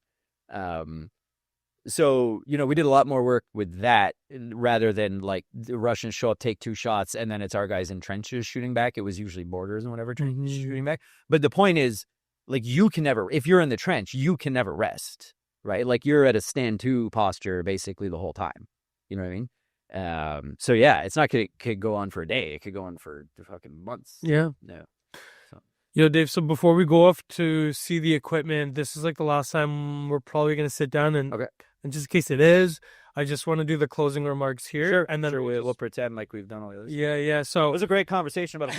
So, we did a lot more work with that rather than like the Russians show up, take 2 shots, and then it's our guys in trenches shooting back. It was usually mortars and whatever shooting back. But the point is, like, if you're in the trench, you can never rest, right? Like, you're at a stand to posture basically the whole time. You know what I mean? So yeah, it's not could go on for a day. It could go on for fucking months. Yeah. No. Dave, so before we go off to see the equipment, this is like the last time we're probably going to sit down, and just in case it is, I just want to do the closing remarks here. Sure. And then we'll pretend like we've done all the others. Yeah. So it was a great conversation about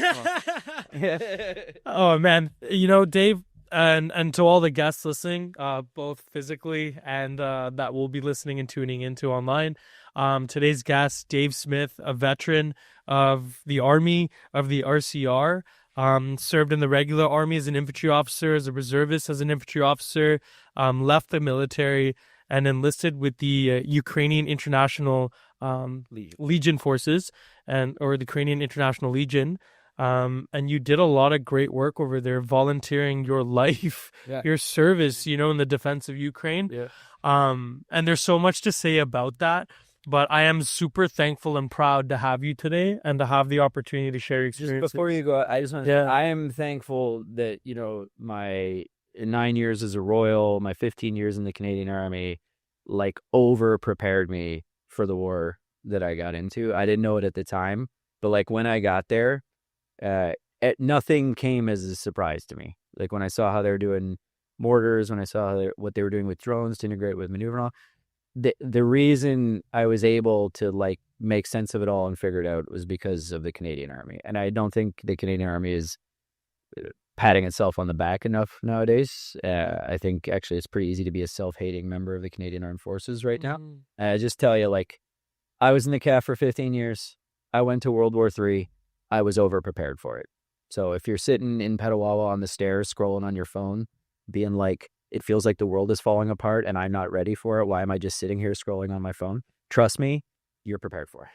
Oh, man. Dave, and to all the guests listening, both physically and that will be listening and tuning into online. Today's guest, Dave Smith, a veteran of the Army, of the RCR. Served in the regular army as an infantry officer, as a reservist as an infantry officer, left the military and enlisted with the Ukrainian International Legion forces or the Ukrainian International Legion. And you did a lot of great work over there, volunteering your life, your service, in the defense of Ukraine. Yeah. And there's so much to say about that. But I am super thankful and proud to have you today and to have the opportunity to share your Just experience. before you go, I just want to Yeah. I am thankful that, my 9 years as a Royal, my 15 years in the Canadian Army, like over prepared me for the war that I got into. I didn't know it at the time, but like when I got there, nothing came as a surprise to me. Like when I saw how they were doing mortars, when I saw what they were doing with drones to integrate with maneuver and all, the reason I was able to like make sense of it all and figure it out was because of the Canadian Army. And I don't think the Canadian Army is patting itself on the back enough nowadays. I think actually it's pretty easy to be a self-hating member of the Canadian Armed Forces right now. I just tell you, like, I was in the CAF for 15 years. I went to World War III. I was over prepared for it. So if you're sitting in Petawawa on the stairs scrolling on your phone, being like, it feels like the world is falling apart and I'm not ready for it. Why am I just sitting here scrolling on my phone? Trust me, you're prepared for it.